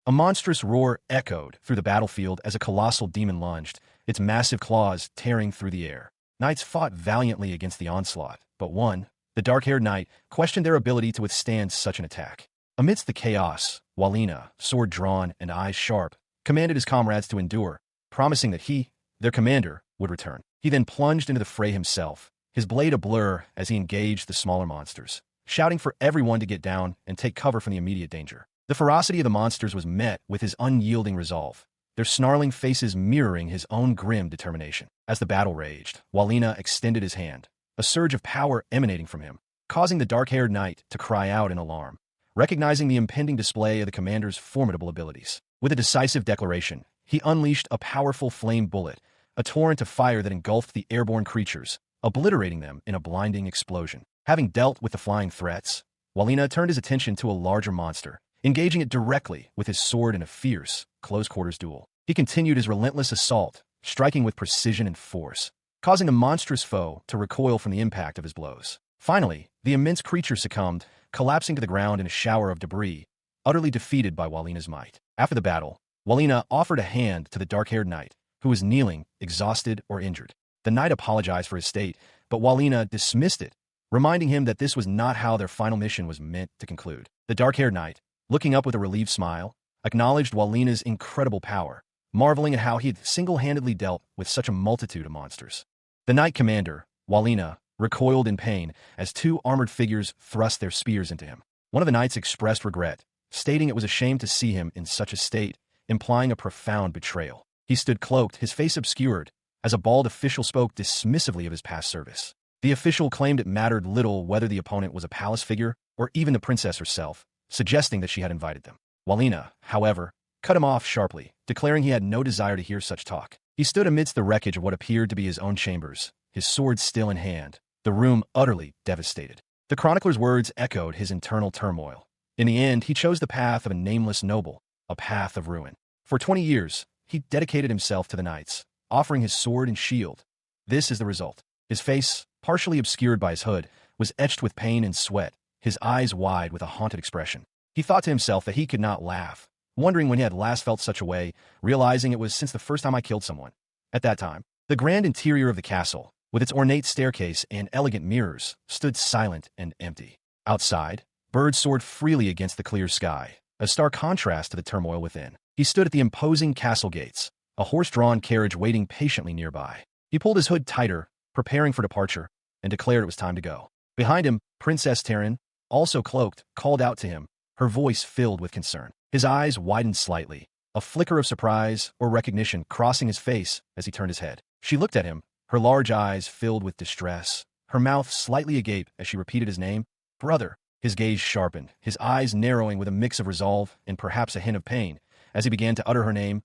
A monstrous roar echoed through the battlefield as a colossal demon lunged, its massive claws tearing through the air. Knights fought valiantly against the onslaught, but one, the dark-haired knight, questioned their ability to withstand such an attack. Amidst the chaos, Walina, sword drawn and eyes sharp, commanded his comrades to endure, promising that he, their commander, would return. He then plunged into the fray himself, his blade a blur as he engaged the smaller monsters, shouting for everyone to get down and take cover from the immediate danger. The ferocity of the monsters was met with his unyielding resolve, their snarling faces mirroring his own grim determination. As the battle raged, Walina extended his hand, a surge of power emanating from him, causing the dark-haired knight to cry out in alarm, recognizing the impending display of the commander's formidable abilities. With a decisive declaration, he unleashed a powerful flame bullet, a torrent of fire that engulfed the airborne creatures, obliterating them in a blinding explosion. Having dealt with the flying threats, Walina turned his attention to a larger monster, engaging it directly with his sword in a fierce, close-quarters duel. He continued his relentless assault, striking with precision and force, causing the monstrous foe to recoil from the impact of his blows. Finally, the immense creature succumbed, collapsing to the ground in a shower of debris, utterly defeated by Walina's might. After the battle, Walina offered a hand to the dark-haired knight, who was kneeling, exhausted or injured. The knight apologized for his state, but Walina dismissed it, reminding him that this was not how their final mission was meant to conclude. The dark-haired knight, looking up with a relieved smile, acknowledged Walina's incredible power, marveling at how he had single-handedly dealt with such a multitude of monsters. The knight commander, Walina, recoiled in pain as two armored figures thrust their spears into him. One of the knights expressed regret, stating it was a shame to see him in such a state, implying a profound betrayal. He stood cloaked, his face obscured, as a bald official spoke dismissively of his past service. The official claimed it mattered little whether the opponent was a palace figure or even the princess herself, suggesting that she had invited them. Walina, however, cut him off sharply, declaring he had no desire to hear such talk. He stood amidst the wreckage of what appeared to be his own chambers, his sword still in hand, the room utterly devastated. The chronicler's words echoed his internal turmoil. In the end, he chose the path of a nameless noble, a path of ruin. For 20 years, he dedicated himself to the knights, offering his sword and shield. This is the result. His face, partially obscured by his hood, was etched with pain and sweat, his eyes wide with a haunted expression. He thought to himself that he could not laugh, wondering when he had last felt such a way, realizing it was since the first time I killed someone. At that time, the grand interior of the castle, with its ornate staircase and elegant mirrors, stood silent and empty. Outside, birds soared freely against the clear sky, a stark contrast to the turmoil within. He stood at the imposing castle gates, a horse-drawn carriage waiting patiently nearby. He pulled his hood tighter, preparing for departure, and declared it was time to go. Behind him, Princess Terran, also cloaked, called out to him, her voice filled with concern. His eyes widened slightly, a flicker of surprise or recognition crossing his face as he turned his head. She looked at him, her large eyes filled with distress, her mouth slightly agape as she repeated his name. Brother. His gaze sharpened, his eyes narrowing with a mix of resolve and perhaps a hint of pain, as he began to utter her name.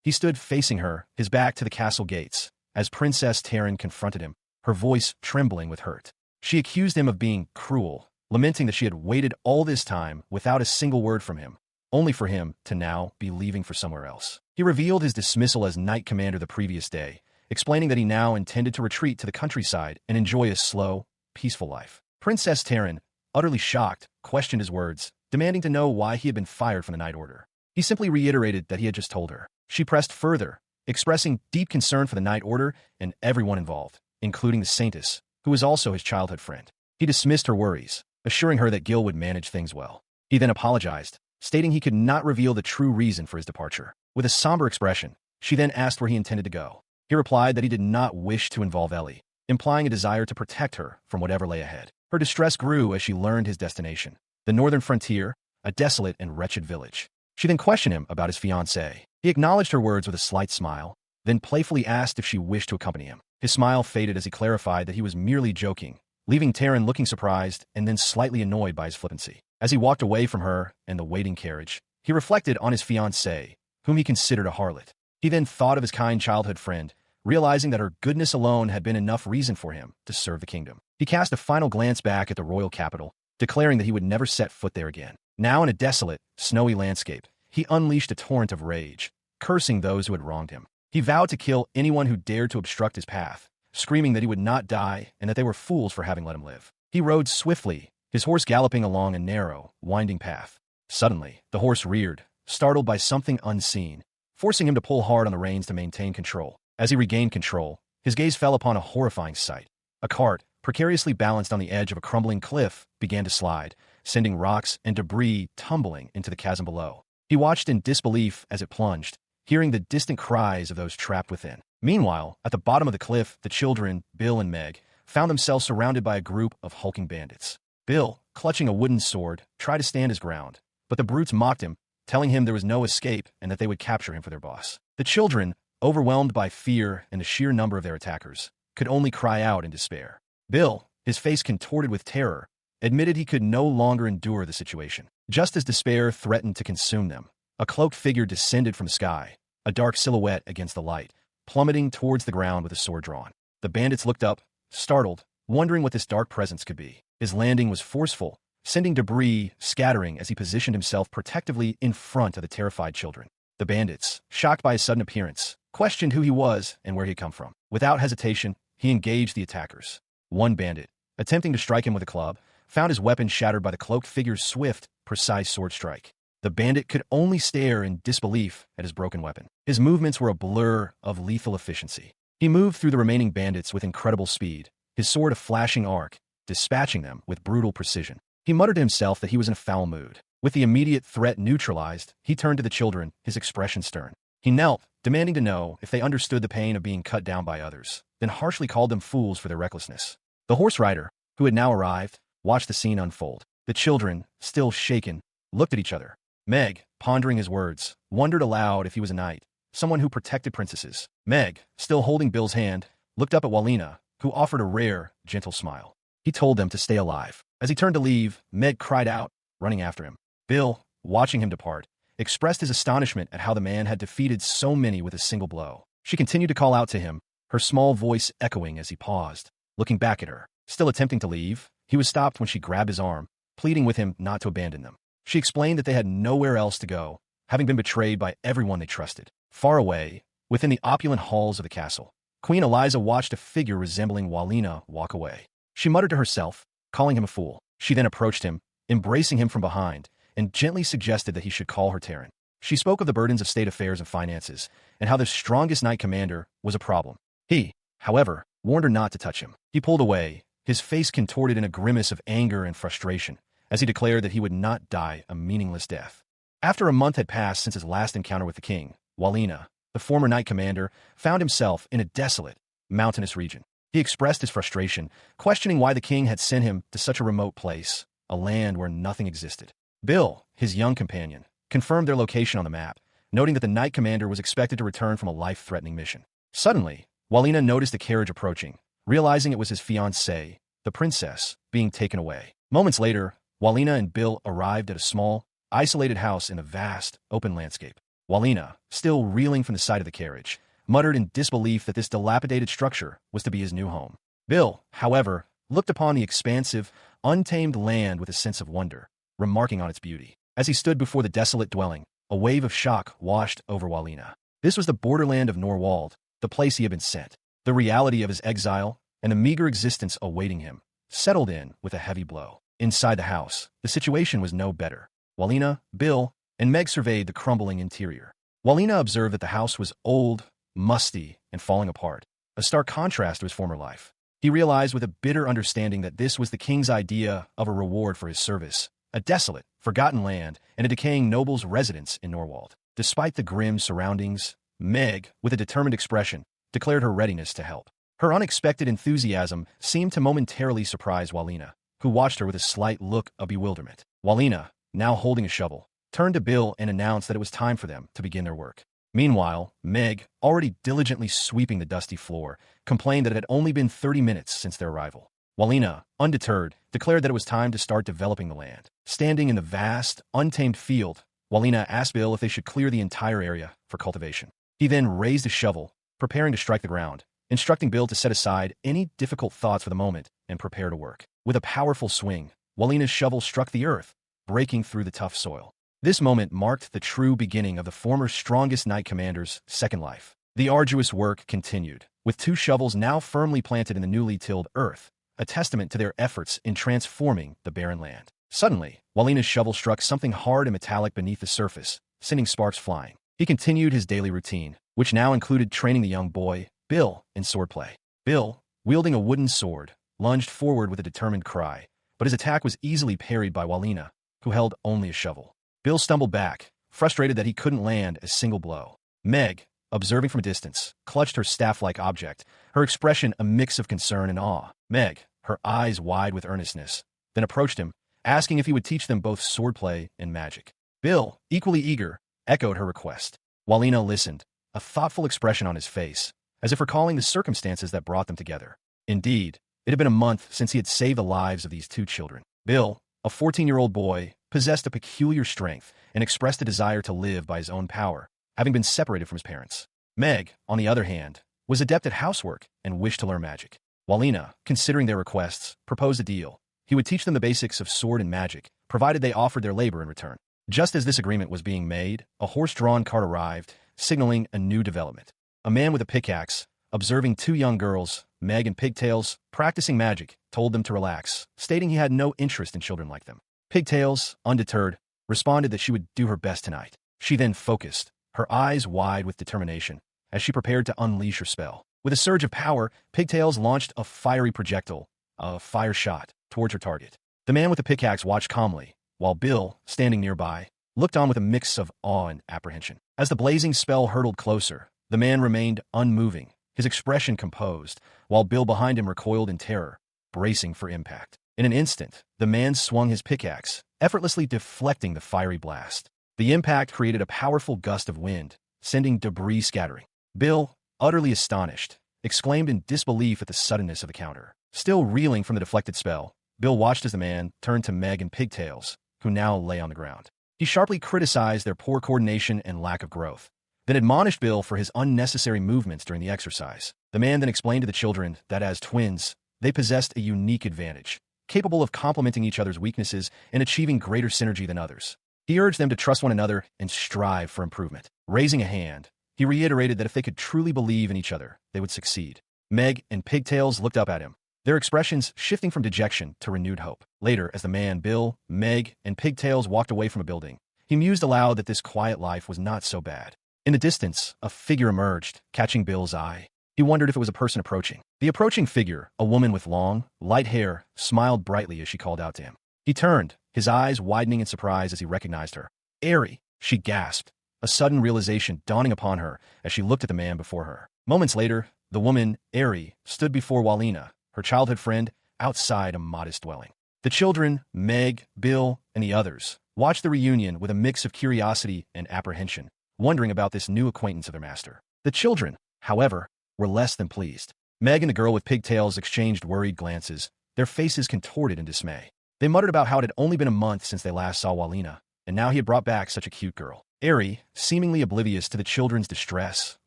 He stood facing her, his back to the castle gates, as Princess Terran confronted him, her voice trembling with hurt. She accused him of being cruel, lamenting that she had waited all this time without a single word from him, only for him to now be leaving for somewhere else. He revealed his dismissal as knight commander the previous day, explaining that he now intended to retreat to the countryside and enjoy a slow, peaceful life. Princess Terran, utterly shocked, questioned his words, demanding to know why he had been fired from the Night Order. He simply reiterated that he had just told her. She pressed further, expressing deep concern for the Night Order and everyone involved, including the Saintess, who was also his childhood friend. He dismissed her worries, assuring her that Gil would manage things well. He then apologized, stating he could not reveal the true reason for his departure. With a somber expression, she then asked where he intended to go. He replied that he did not wish to involve Ellie, implying a desire to protect her from whatever lay ahead. Her distress grew as she learned his destination, the northern frontier, a desolate and wretched village. She then questioned him about his fiancée. He acknowledged her words with a slight smile, then playfully asked if she wished to accompany him. His smile faded as he clarified that he was merely joking, leaving Terran looking surprised and then slightly annoyed by his flippancy. As he walked away from her and the waiting carriage, he reflected on his fiancée, whom he considered a harlot. He then thought of his kind childhood friend, realizing that her goodness alone had been enough reason for him to serve the kingdom. He cast a final glance back at the royal capital, declaring that he would never set foot there again. Now in a desolate, snowy landscape, he unleashed a torrent of rage, cursing those who had wronged him. He vowed to kill anyone who dared to obstruct his path, screaming that he would not die and that they were fools for having let him live. He rode swiftly, his horse galloping along a narrow, winding path. Suddenly, the horse reared, startled by something unseen, forcing him to pull hard on the reins to maintain control. As he regained control, his gaze fell upon a horrifying sight. A cart, precariously balanced on the edge of a crumbling cliff, began to slide, sending rocks and debris tumbling into the chasm below. He watched in disbelief as it plunged, hearing the distant cries of those trapped within. Meanwhile, at the bottom of the cliff, the children, Bill and Meg, found themselves surrounded by a group of hulking bandits. Bill, clutching a wooden sword, tried to stand his ground, but the brutes mocked him, telling him there was no escape and that they would capture him for their boss. The children, overwhelmed by fear and the sheer number of their attackers, could only cry out in despair. Bill, his face contorted with terror, admitted he could no longer endure the situation. Just as despair threatened to consume them, a cloaked figure descended from the sky, a dark silhouette against the light, plummeting towards the ground with a sword drawn. The bandits looked up, startled, wondering what this dark presence could be. His landing was forceful, sending debris scattering as he positioned himself protectively in front of the terrified children. The bandits, shocked by his sudden appearance, questioned who he was and where he had come from. Without hesitation, he engaged the attackers. One bandit, attempting to strike him with a club, found his weapon shattered by the cloaked figure's swift, precise sword strike. The bandit could only stare in disbelief at his broken weapon. His movements were a blur of lethal efficiency. He moved through the remaining bandits with incredible speed, his sword a flashing arc, dispatching them with brutal precision. He muttered to himself that he was in a foul mood. With the immediate threat neutralized, he turned to the children, his expression stern. He knelt, demanding to know if they understood the pain of being cut down by others, then harshly called them fools for their recklessness. The horse rider, who had now arrived, watched the scene unfold. The children, still shaken, looked at each other. Meg, pondering his words, wondered aloud if he was a knight, someone who protected princesses. Meg, still holding Bill's hand, looked up at Walina, who offered a rare, gentle smile. He told them to stay alive. As he turned to leave, Meg cried out, running after him. Bill, watching him depart, expressed his astonishment at how the man had defeated so many with a single blow. She continued to call out to him, her small voice echoing as he paused, looking back at her. Still attempting to leave, he was stopped when she grabbed his arm, pleading with him not to abandon them. She explained that they had nowhere else to go, having been betrayed by everyone they trusted. Far away, within the opulent halls of the castle, Queen Eliza watched a figure resembling Walina walk away. She muttered to herself, calling him a fool. She then approached him, embracing him from behind, and gently suggested that he should call her Terran. She spoke of the burdens of state affairs and finances, and how the strongest knight commander was a problem. He, however, warned her not to touch him. He pulled away, his face contorted in a grimace of anger and frustration, as he declared that he would not die a meaningless death. After a month had passed since his last encounter with the king, Walina, the former knight commander, found himself in a desolate, mountainous region. He expressed his frustration, questioning why the king had sent him to such a remote place, a land where nothing existed. Bill, his young companion, confirmed their location on the map, noting that the knight commander was expected to return from a life-threatening mission. Suddenly, Walina noticed a carriage approaching, realizing it was his fiancée, the princess, being taken away. Moments later, Walina and Bill arrived at a small, isolated house in a vast, open landscape. Walina, still reeling from the sight of the carriage, muttered in disbelief that this dilapidated structure was to be his new home. Bill, however, looked upon the expansive, untamed land with a sense of wonder, remarking on its beauty. As he stood before the desolate dwelling, a wave of shock washed over Walina. This was the borderland of Norwald, the place he had been sent. The reality of his exile, and the meager existence awaiting him, settled in with a heavy blow. Inside the house, the situation was no better. Walina, Bill, and Meg surveyed the crumbling interior. Walina observed that the house was old, musty, and falling apart, a stark contrast to his former life. He realized with a bitter understanding that this was the king's idea of a reward for his service, a desolate, forgotten land, and a decaying noble's residence in Norwald. Despite the grim surroundings, Meg, with a determined expression, declared her readiness to help. Her unexpected enthusiasm seemed to momentarily surprise Walina, who watched her with a slight look of bewilderment. Walina, now holding a shovel, turned to Bill and announced that it was time for them to begin their work. Meanwhile, Meg, already diligently sweeping the dusty floor, complained that it had only been 30 minutes since their arrival. Walina, undeterred, declared that it was time to start developing the land. Standing in the vast, untamed field, Walina asked Bill if they should clear the entire area for cultivation. He then raised a shovel, preparing to strike the ground, instructing Bill to set aside any difficult thoughts for the moment and prepare to work. With a powerful swing, Walina's shovel struck the earth, breaking through the tough soil. This moment marked the true beginning of the former strongest knight commander's second life. The arduous work continued, with 2 shovels now firmly planted in the newly tilled earth, a testament to their efforts in transforming the barren land. Suddenly, Walina's shovel struck something hard and metallic beneath the surface, sending sparks flying. He continued his daily routine, which now included training the young boy, Bill, in swordplay. Bill, wielding a wooden sword, lunged forward with a determined cry, but his attack was easily parried by Walina, who held only a shovel. Bill stumbled back, frustrated that he couldn't land a single blow. Meg, observing from a distance, clutched her staff-like object, her expression a mix of concern and awe. Meg, her eyes wide with earnestness, then approached him, asking if he would teach them both swordplay and magic. Bill, equally eager, echoed her request. Walina listened, a thoughtful expression on his face, as if recalling the circumstances that brought them together. Indeed, it had been a month since he had saved the lives of these two children. Bill, a 14-year-old boy, possessed a peculiar strength and expressed a desire to live by his own power, having been separated from his parents. Meg, on the other hand, was adept at housework and wished to learn magic. Walina, considering their requests, proposed a deal. He would teach them the basics of sword and magic, provided they offered their labor in return. Just as this agreement was being made, a horse-drawn cart arrived, signaling a new development. A man with a pickaxe, observing two young girls, Meg and Pigtails, practicing magic, told them to relax, stating he had no interest in children like them. Pigtails, undeterred, responded that she would do her best tonight. She then focused, her eyes wide with determination, as she prepared to unleash her spell. With a surge of power, Pigtails launched a fiery projectile, a fire shot, towards her target. The man with the pickaxe watched calmly, while Bill, standing nearby, looked on with a mix of awe and apprehension. As the blazing spell hurtled closer, the man remained unmoving, his expression composed, while Bill behind him recoiled in terror, bracing for impact. In an instant, the man swung his pickaxe, effortlessly deflecting the fiery blast. The impact created a powerful gust of wind, sending debris scattering. Bill, utterly astonished, exclaimed in disbelief at the suddenness of the counter. Still reeling from the deflected spell, Bill watched as the man turned to Meg and Pigtails, who now lay on the ground. He sharply criticized their poor coordination and lack of growth, then admonished Bill for his unnecessary movements during the exercise. The man then explained to the children that as twins, they possessed a unique advantage, capable of complementing each other's weaknesses and achieving greater synergy than others. He urged them to trust one another and strive for improvement. Raising a hand, he reiterated that if they could truly believe in each other, they would succeed. Meg and Pigtails looked up at him, their expressions shifting from dejection to renewed hope. Later, as the man, Bill, Meg, and Pigtails walked away from a building, he mused aloud that this quiet life was not so bad. In the distance, a figure emerged, catching Bill's eye. He wondered if it was a person approaching. The approaching figure, a woman with long, light hair, smiled brightly as she called out to him. He turned, his eyes widening in surprise as he recognized her. "Eri," she gasped, a sudden realization dawning upon her as she looked at the man before her. Moments later, the woman, Eri, stood before Walina, her childhood friend, outside a modest dwelling. The children, Meg, Bill, and the others, watched the reunion with a mix of curiosity and apprehension, wondering about this new acquaintance of their master. The children, however, were less than pleased. Meg and the girl with pigtails exchanged worried glances, their faces contorted in dismay. They muttered about how it had only been a month since they last saw Walina, and now he had brought back such a cute girl. Eri, seemingly oblivious to the children's distress,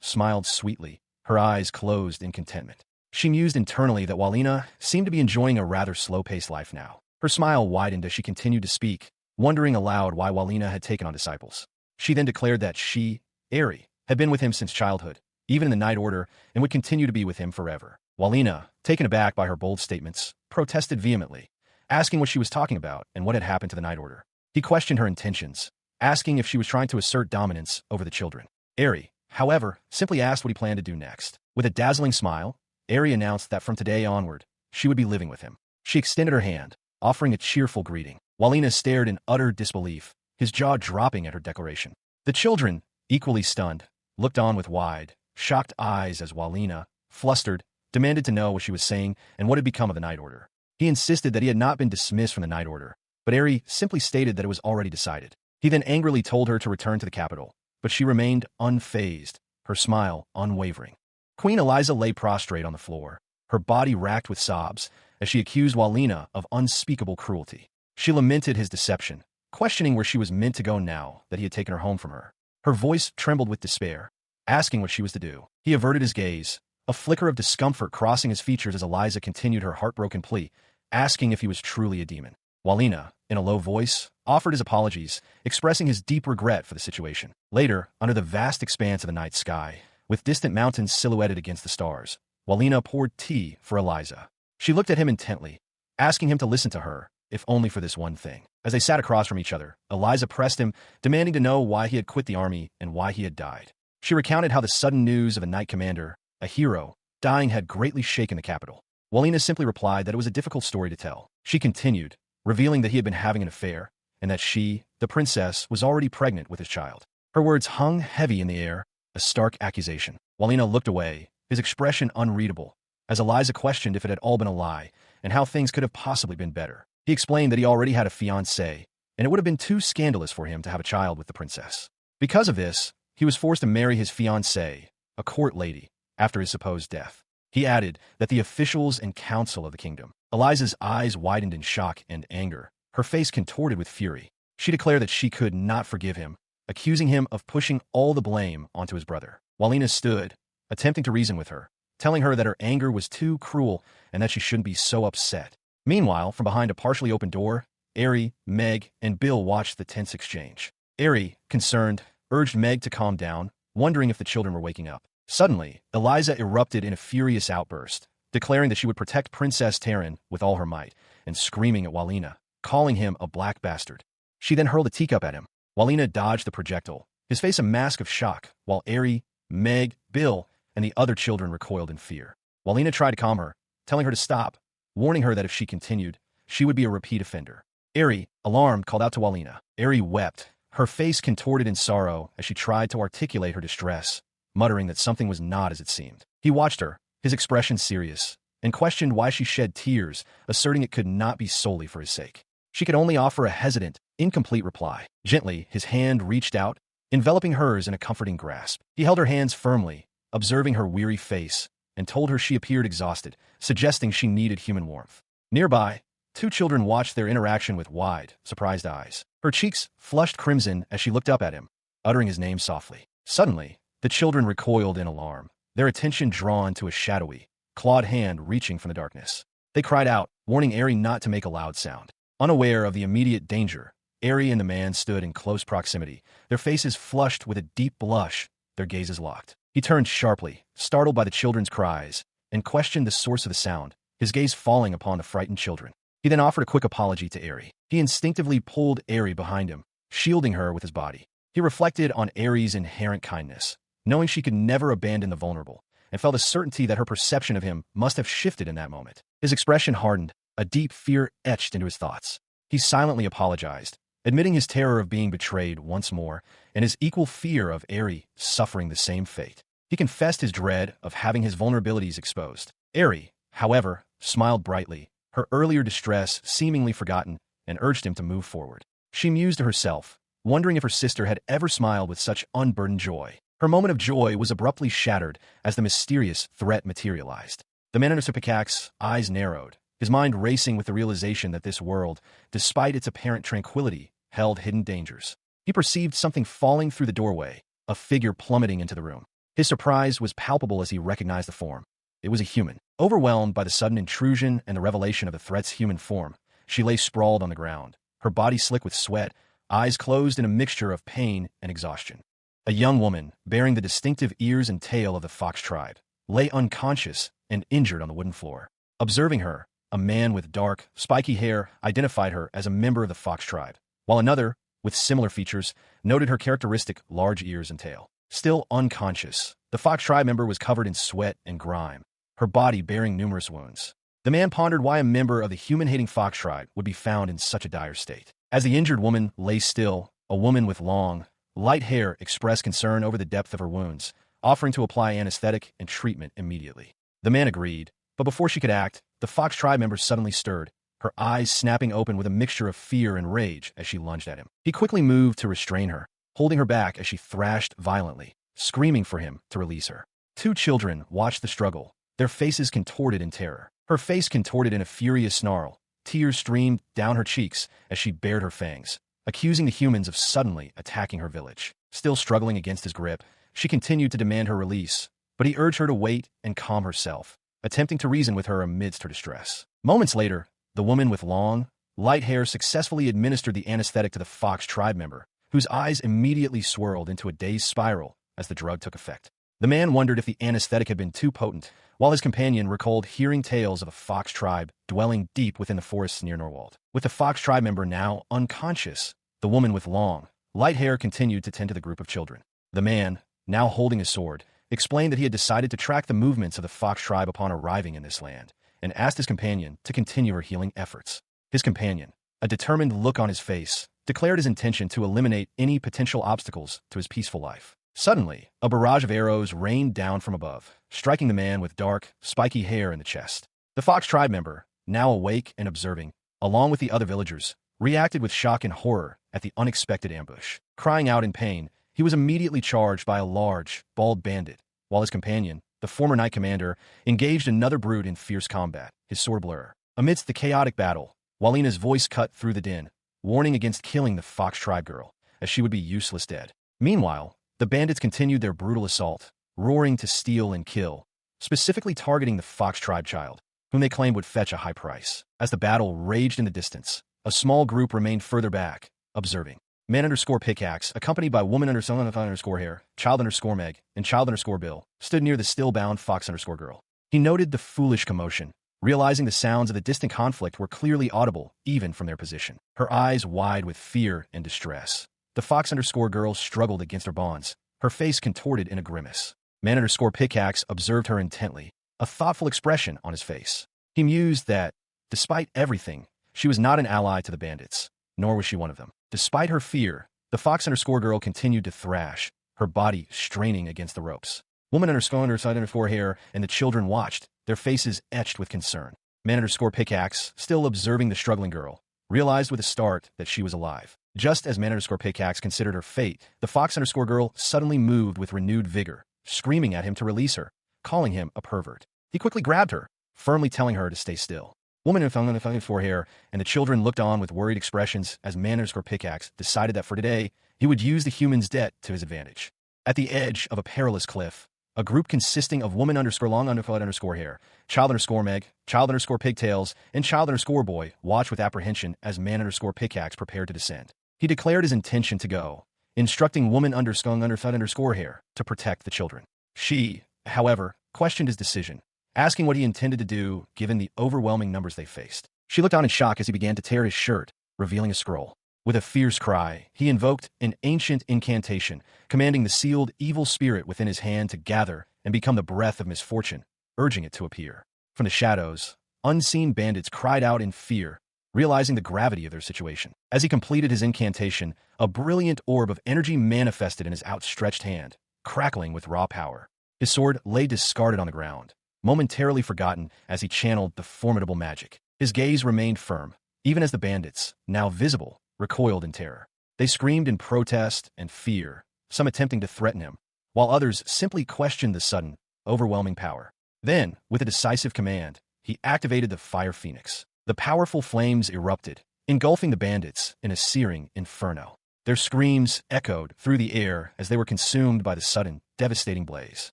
smiled sweetly, her eyes closed in contentment. She mused internally that Walina seemed to be enjoying a rather slow-paced life now. Her smile widened as she continued to speak, wondering aloud why Walina had taken on disciples. She then declared that she, Eri, had been with him since childhood, even in the Night Order, and would continue to be with him forever. Walina, taken aback by her bold statements, protested vehemently, asking what she was talking about and what had happened to the Night Order. He questioned her intentions, asking if she was trying to assert dominance over the children. Eri, however, simply asked what he planned to do next. With a dazzling smile, Eri announced that from today onward, she would be living with him. She extended her hand, offering a cheerful greeting. Walina stared in utter disbelief, his jaw dropping at her declaration. The children, equally stunned, looked on with wide, shocked eyes as Walina, flustered, demanded to know what she was saying and what had become of the Night Order. He insisted that he had not been dismissed from the Night Order, but Eri simply stated that it was already decided. He then angrily told her to return to the capital, but she remained unfazed, her smile unwavering. Queen Eliza lay prostrate on the floor, her body racked with sobs, as she accused Walina of unspeakable cruelty. She lamented his deception, questioning where she was meant to go now that he had taken her home from her. Her voice trembled with despair, asking what she was to do. He averted his gaze, a flicker of discomfort crossing his features as Eliza continued her heartbroken plea, asking if he was truly a demon. Walina, in a low voice, offered his apologies, expressing his deep regret for the situation. Later, under the vast expanse of the night sky, with distant mountains silhouetted against the stars, Walina poured tea for Eliza. She looked at him intently, asking him to listen to her, if only for this one thing. As they sat across from each other, Eliza pressed him, demanding to know why he had quit the army and why he had died. She recounted how the sudden news of a knight commander, a hero, dying had greatly shaken the capital. Walina simply replied that it was a difficult story to tell. She continued, revealing that he had been having an affair, and that she, the princess, was already pregnant with his child. Her words hung heavy in the air, a stark accusation. Walina looked away, his expression unreadable, as Eliza questioned if it had all been a lie, and how things could have possibly been better. He explained that he already had a fiancée, and it would have been too scandalous for him to have a child with the princess. Because of this, he was forced to marry his fiancée, a court lady, after his supposed death. He added that the officials and council of the kingdom. Eliza's eyes widened in shock and anger, her face contorted with fury. She declared that she could not forgive him, accusing him of pushing all the blame onto his brother. Walina stood, attempting to reason with her, telling her that her anger was too cruel and that she shouldn't be so upset. Meanwhile, from behind a partially open door, Eiyuu, Meg, and Bill watched the tense exchange. Eiyuu, concerned, urged Meg to calm down, wondering if the children were waking up. Suddenly, Eliza erupted in a furious outburst, declaring that she would protect Princess Taryn with all her might, and screaming at Walina, calling him a black bastard. She then hurled a teacup at him. Walina dodged the projectile, his face a mask of shock, while Eiyuu, Meg, Bill, and the other children recoiled in fear. Walina tried to calm her, telling her to stop, warning her that if she continued, she would be a repeat offender. Eiyuu, alarmed, called out to Walina. Eiyuu wept, her face contorted in sorrow as she tried to articulate her distress, muttering that something was not as it seemed. He watched her, his expression serious, and questioned why she shed tears, asserting it could not be solely for his sake. She could only offer a hesitant, incomplete reply. Gently, his hand reached out, enveloping hers in a comforting grasp. He held her hands firmly, observing her weary face, and told her she appeared exhausted, suggesting she needed human warmth. Nearby, two children watched their interaction with wide, surprised eyes. Her cheeks flushed crimson as she looked up at him, uttering his name softly. Suddenly, the children recoiled in alarm, their attention drawn to a shadowy, clawed hand reaching from the darkness. They cried out, warning Eiyuu not to make a loud sound. Unaware of the immediate danger, Eiyuu and the man stood in close proximity, their faces flushed with a deep blush, their gazes locked. He turned sharply, startled by the children's cries, and questioned the source of the sound, his gaze falling upon the frightened children. He then offered a quick apology to Eiyuu. He instinctively pulled Eiyuu behind him, shielding her with his body. He reflected on Eiyuu's inherent kindness, knowing she could never abandon the vulnerable, and felt a certainty that her perception of him must have shifted in that moment. His expression hardened, a deep fear etched into his thoughts. He silently apologized, admitting his terror of being betrayed once more, and his equal fear of Eiyuu suffering the same fate. He confessed his dread of having his vulnerabilities exposed. Eiyuu, however, smiled brightly, her earlier distress seemingly forgotten, and urged him to move forward. She mused to herself, wondering if her sister had ever smiled with such unburdened joy. Her moment of joy was abruptly shattered as the mysterious threat materialized. The man in his pickaxe, eyes narrowed, his mind racing with the realization that this world, despite its apparent tranquility, held hidden dangers. He perceived something falling through the doorway, a figure plummeting into the room. His surprise was palpable as he recognized the form. It was a human. Overwhelmed by the sudden intrusion and the revelation of the threat's human form, she lay sprawled on the ground, her body slick with sweat, eyes closed in a mixture of pain and exhaustion. A young woman, bearing the distinctive ears and tail of the fox tribe, lay unconscious and injured on the wooden floor. Observing her, a man with dark, spiky hair identified her as a member of the fox tribe, while another, with similar features, noted her characteristic large ears and tail. Still unconscious, the fox tribe member was covered in sweat and grime, her body bearing numerous wounds. The man pondered why a member of the human-hating fox tribe would be found in such a dire state. As the injured woman lay still, a woman with long, light hair expressed concern over the depth of her wounds, offering to apply anesthetic and treatment immediately. The man agreed, but before she could act, the fox tribe member suddenly stirred, her eyes snapping open with a mixture of fear and rage as she lunged at him. He quickly moved to restrain her, holding her back as she thrashed violently, screaming for him to release her. Two children watched the struggle, their faces contorted in terror. Her face contorted in a furious snarl, tears streamed down her cheeks as she bared her fangs, accusing the humans of suddenly attacking her village. Still struggling against his grip, she continued to demand her release, but he urged her to wait and calm herself, attempting to reason with her amidst her distress. Moments later, the woman with long, light hair successfully administered the anesthetic to the fox tribe member, whose eyes immediately swirled into a dazed spiral as the drug took effect. The man wondered if the anesthetic had been too potent, while his companion recalled hearing tales of a fox tribe dwelling deep within the forests near Norwald. With the fox tribe member now unconscious, the woman with long, light hair continued to tend to the group of children. The man, now holding his sword, explained that he had decided to track the movements of the fox tribe upon arriving in this land, and asked his companion to continue her healing efforts. His companion, a determined look on his face, declared his intention to eliminate any potential obstacles to his peaceful life. Suddenly, a barrage of arrows rained down from above, striking the man with dark, spiky hair in the chest. The fox tribe member, now awake and observing, along with the other villagers, reacted with shock and horror at the unexpected ambush. Crying out in pain, he was immediately charged by a large, bald bandit, while his companion, the former knight commander, engaged another brute in fierce combat, his sword blur. Amidst the chaotic battle, Walina's voice cut through the din, warning against killing the fox tribe girl, as she would be useless dead. Meanwhile, the bandits continued their brutal assault, roaring to steal and kill, specifically targeting the fox tribe child, whom they claimed would fetch a high price. As the battle raged in the distance, a small group remained further back, observing. Man_pickaxe, accompanied by woman_hair, child_meg, and child_bill, stood near the still-bound fox_girl. He noted the foolish commotion, realizing the sounds of the distant conflict were clearly audible, even from their position. Her eyes wide with fear and distress. The fox_girl struggled against her bonds, her face contorted in a grimace. Man_pickaxe observed her intently, a thoughtful expression on his face. He mused that, despite everything, she was not an ally to the bandits, nor was she one of them. Despite her fear, the fox_girl continued to thrash, her body straining against the ropes. Woman_hair and the children watched, their faces etched with concern. Man_pickaxe, still observing the struggling girl, realized with a start that she was alive. Just as Man_pickaxe considered her fate, the fox_girl suddenly moved with renewed vigor, screaming at him to release her, calling him a pervert. He quickly grabbed her, firmly telling her to stay still. Woman_hair and the children looked on with worried expressions as Man_pickaxe decided that for today, he would use the human's debt to his advantage. At the edge of a perilous cliff, a group consisting of woman_long_hair, child_meg, child_pigtails, and child_boy watched with apprehension as Man_pickaxe prepared to descend. He declared his intention to go, instructing woman_hair to protect the children. She, however, questioned his decision, asking what he intended to do given the overwhelming numbers they faced. She looked on in shock as he began to tear his shirt, revealing a scroll. With a fierce cry, he invoked an ancient incantation, commanding the sealed evil spirit within his hand to gather and become the breath of misfortune, urging it to appear. From the shadows, unseen bandits cried out in fear, realizing the gravity of their situation. As he completed his incantation, a brilliant orb of energy manifested in his outstretched hand, crackling with raw power. His sword lay discarded on the ground, momentarily forgotten as he channeled the formidable magic. His gaze remained firm, even as the bandits, now visible, recoiled in terror. They screamed in protest and fear, some attempting to threaten him, while others simply questioned the sudden, overwhelming power. Then, with a decisive command, he activated the Fire Phoenix. The powerful flames erupted, engulfing the bandits in a searing inferno. Their screams echoed through the air as they were consumed by the sudden, devastating blaze.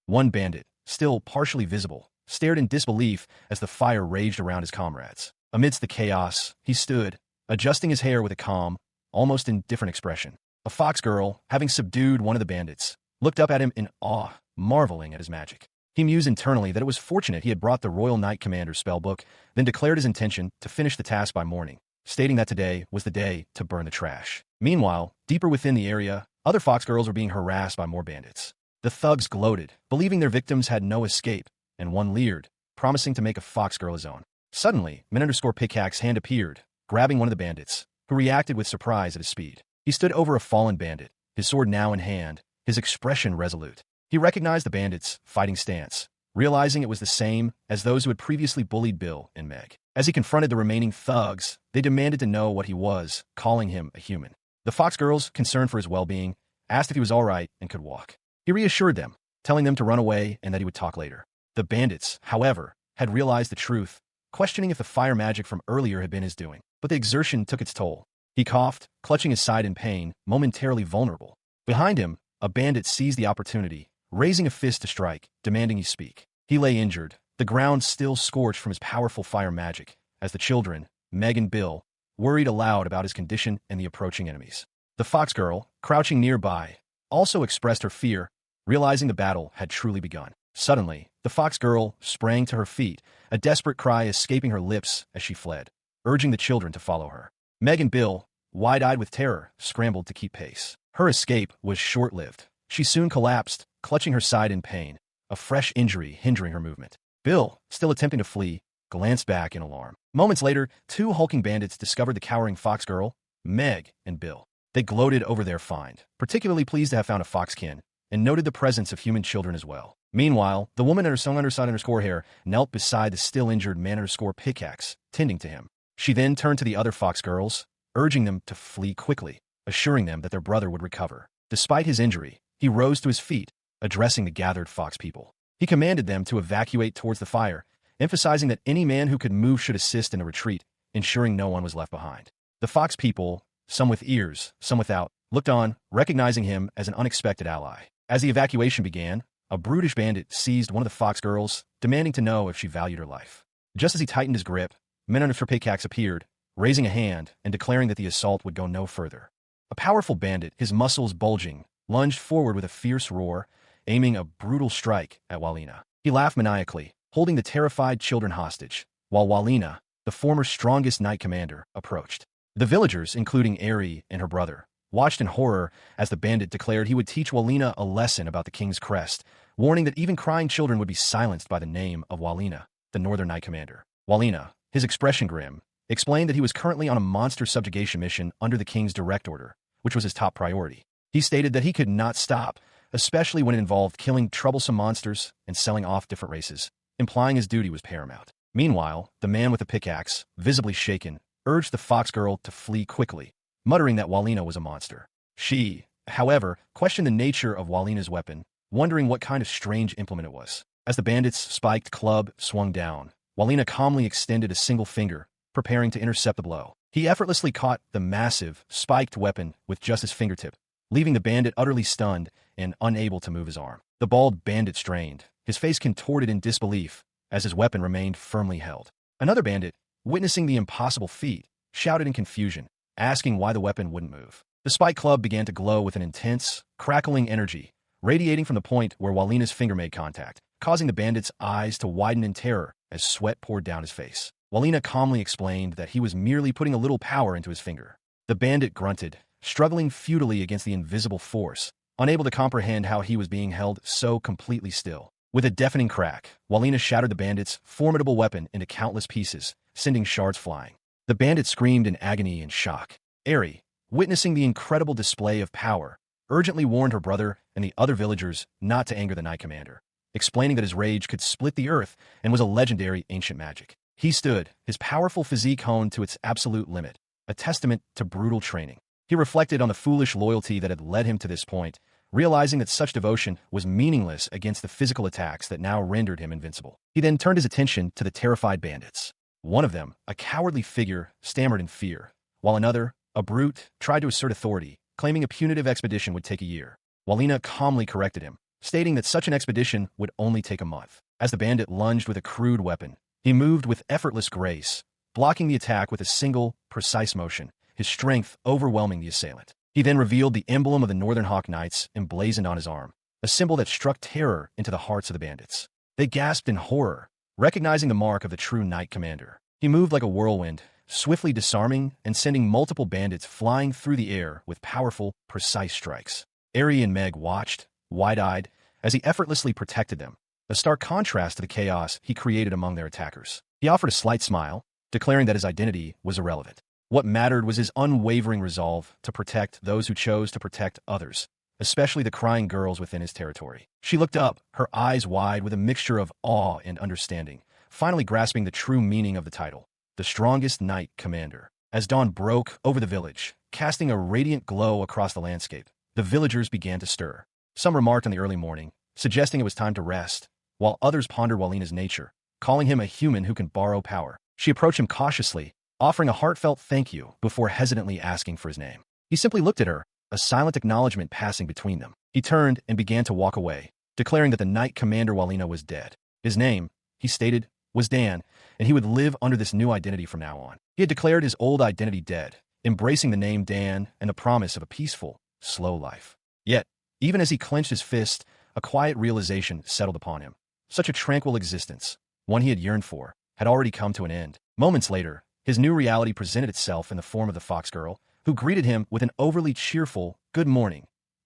One bandit, still partially visible, stared in disbelief as the fire raged around his comrades. Amidst the chaos, he stood, adjusting his hair with a calm, almost indifferent expression. A fox girl, having subdued one of the bandits, looked up at him in awe, marveling at his magic. He mused internally that it was fortunate he had brought the Royal Knight Commander's spellbook, then declared his intention to finish the task by morning, stating that today was the day to burn the trash. Meanwhile, deeper within the area, other fox girls were being harassed by more bandits. The thugs gloated, believing their victims had no escape, and one leered, promising to make a fox girl his own. Suddenly, Man_pickaxe's hand appeared, grabbing one of the bandits, who reacted with surprise at his speed. He stood over a fallen bandit, his sword now in hand, his expression resolute. He recognized the bandit's fighting stance, realizing it was the same as those who had previously bullied Bill and Meg. As he confronted the remaining thugs, they demanded to know what he was, calling him a human. The fox girls, concerned for his well-being, asked if he was all right and could walk. He reassured them, telling them to run away and that he would talk later. The bandits, however, had realized the truth, questioning if the fire magic from earlier had been his doing. But the exertion took its toll. He coughed, clutching his side in pain, momentarily vulnerable. Behind him, a bandit seized the opportunity, raising a fist to strike, demanding he speak. He lay injured, the ground still scorched from his powerful fire magic, as the children, Meg and Bill, worried aloud about his condition and the approaching enemies. The fox girl, crouching nearby, also expressed her fear, realizing the battle had truly begun. Suddenly, the fox girl sprang to her feet, a desperate cry escaping her lips as she fled, urging the children to follow her. Meg and Bill, wide-eyed with terror, scrambled to keep pace. Her escape was short-lived. She soon collapsed, clutching her side in pain, a fresh injury hindering her movement. Bill, still attempting to flee, glanced back in alarm. Moments later, two hulking bandits discovered the cowering fox girl, Meg and Bill. They gloated over their find, particularly pleased to have found a foxkin, and noted the presence of human children as well. Meanwhile, the woman _hair knelt beside the still-injured man_pickaxe, tending to him. She then turned to the other fox girls, urging them to flee quickly, assuring them that their brother would recover. Despite his injury, he rose to his feet, addressing the gathered fox people. He commanded them to evacuate towards the fire, emphasizing that any man who could move should assist in the retreat, ensuring no one was left behind. The fox people, some with ears, some without, looked on, recognizing him as an unexpected ally. As the evacuation began, a brutish bandit seized one of the fox girls, demanding to know if she valued her life. Just as he tightened his grip, men under pickaxe appeared, raising a hand and declaring that the assault would go no further. A powerful bandit, his muscles bulging, lunged forward with a fierce roar, aiming a brutal strike at Walina. He laughed maniacally, holding the terrified children hostage, while Walina, the former strongest knight commander, approached. The villagers, including Eiyuu and her brother, watched in horror as the bandit declared he would teach Walina a lesson about the king's crest, warning that even crying children would be silenced by the name of Walina, the northern knight commander. Walina, his expression grim, explained that he was currently on a monster subjugation mission under the king's direct order, which was his top priority. He stated that he could not stop, especially when it involved killing troublesome monsters and selling off different races, implying his duty was paramount. Meanwhile, the man with the pickaxe, visibly shaken, urged the fox girl to flee quickly, muttering that Walina was a monster. She, however, questioned the nature of Walina's weapon, wondering what kind of strange implement it was. As the bandit's spiked club swung down, Walina calmly extended a single finger, preparing to intercept the blow. He effortlessly caught the massive, spiked weapon with just his fingertip, leaving the bandit utterly stunned and unable to move his arm. The bald bandit strained, his face contorted in disbelief, as his weapon remained firmly held. Another bandit, witnessing the impossible feat, shouted in confusion, asking why the weapon wouldn't move. The spike club began to glow with an intense, crackling energy, radiating from the point where Walina's finger made contact, causing the bandit's eyes to widen in terror as sweat poured down his face. Walina calmly explained that he was merely putting a little power into his finger. The bandit grunted, struggling futilely against the invisible force, unable to comprehend how he was being held so completely still. With a deafening crack, Walina shattered the bandit's formidable weapon into countless pieces, sending shards flying. The bandit screamed in agony and shock. Eiyuu, witnessing the incredible display of power, urgently warned her brother and the other villagers not to anger the knight commander, explaining that his rage could split the earth and was a legendary ancient magic. He stood, his powerful physique honed to its absolute limit, a testament to brutal training. He reflected on the foolish loyalty that had led him to this point, realizing that such devotion was meaningless against the physical attacks that now rendered him invincible. He then turned his attention to the terrified bandits. One of them, a cowardly figure, stammered in fear, while another, a brute, tried to assert authority, claiming a punitive expedition would take a year. Walina calmly corrected him, stating that such an expedition would only take a month. As the bandit lunged with a crude weapon, he moved with effortless grace, blocking the attack with a single, precise motion, his strength overwhelming the assailant. He then revealed the emblem of the Northern Hawk Knights emblazoned on his arm, a symbol that struck terror into the hearts of the bandits. They gasped in horror, recognizing the mark of the true knight commander. He moved like a whirlwind, swiftly disarming and sending multiple bandits flying through the air with powerful, precise strikes. Eiyuu and Meg watched, wide-eyed, as he effortlessly protected them, a stark contrast to the chaos he created among their attackers. He offered a slight smile, declaring that his identity was irrelevant. What mattered was his unwavering resolve to protect those who chose to protect others, especially the crying girls within his territory. She looked up, her eyes wide with a mixture of awe and understanding, finally grasping the true meaning of the title, the strongest knight commander. As dawn broke over the village, casting a radiant glow across the landscape, the villagers began to stir. Some remarked on the early morning, suggesting it was time to rest, while others pondered Walina's nature, calling him a human who can borrow power. She approached him cautiously, offering a heartfelt thank you before hesitantly asking for his name. He simply looked at her, a silent acknowledgement passing between them. He turned and began to walk away, declaring that the knight commander Walina was dead. His name, he stated, was Dan, and he would live under this new identity from now on. He had declared his old identity dead, embracing the name Dan and the promise of a peaceful, slow life. Yet, even as he clenched his fist, a quiet realization settled upon him. Such a tranquil existence, one he had yearned for, had already come to an end. Moments later, his new reality presented itself in the form of the fox girl, who greeted him with an overly cheerful, "Good morning,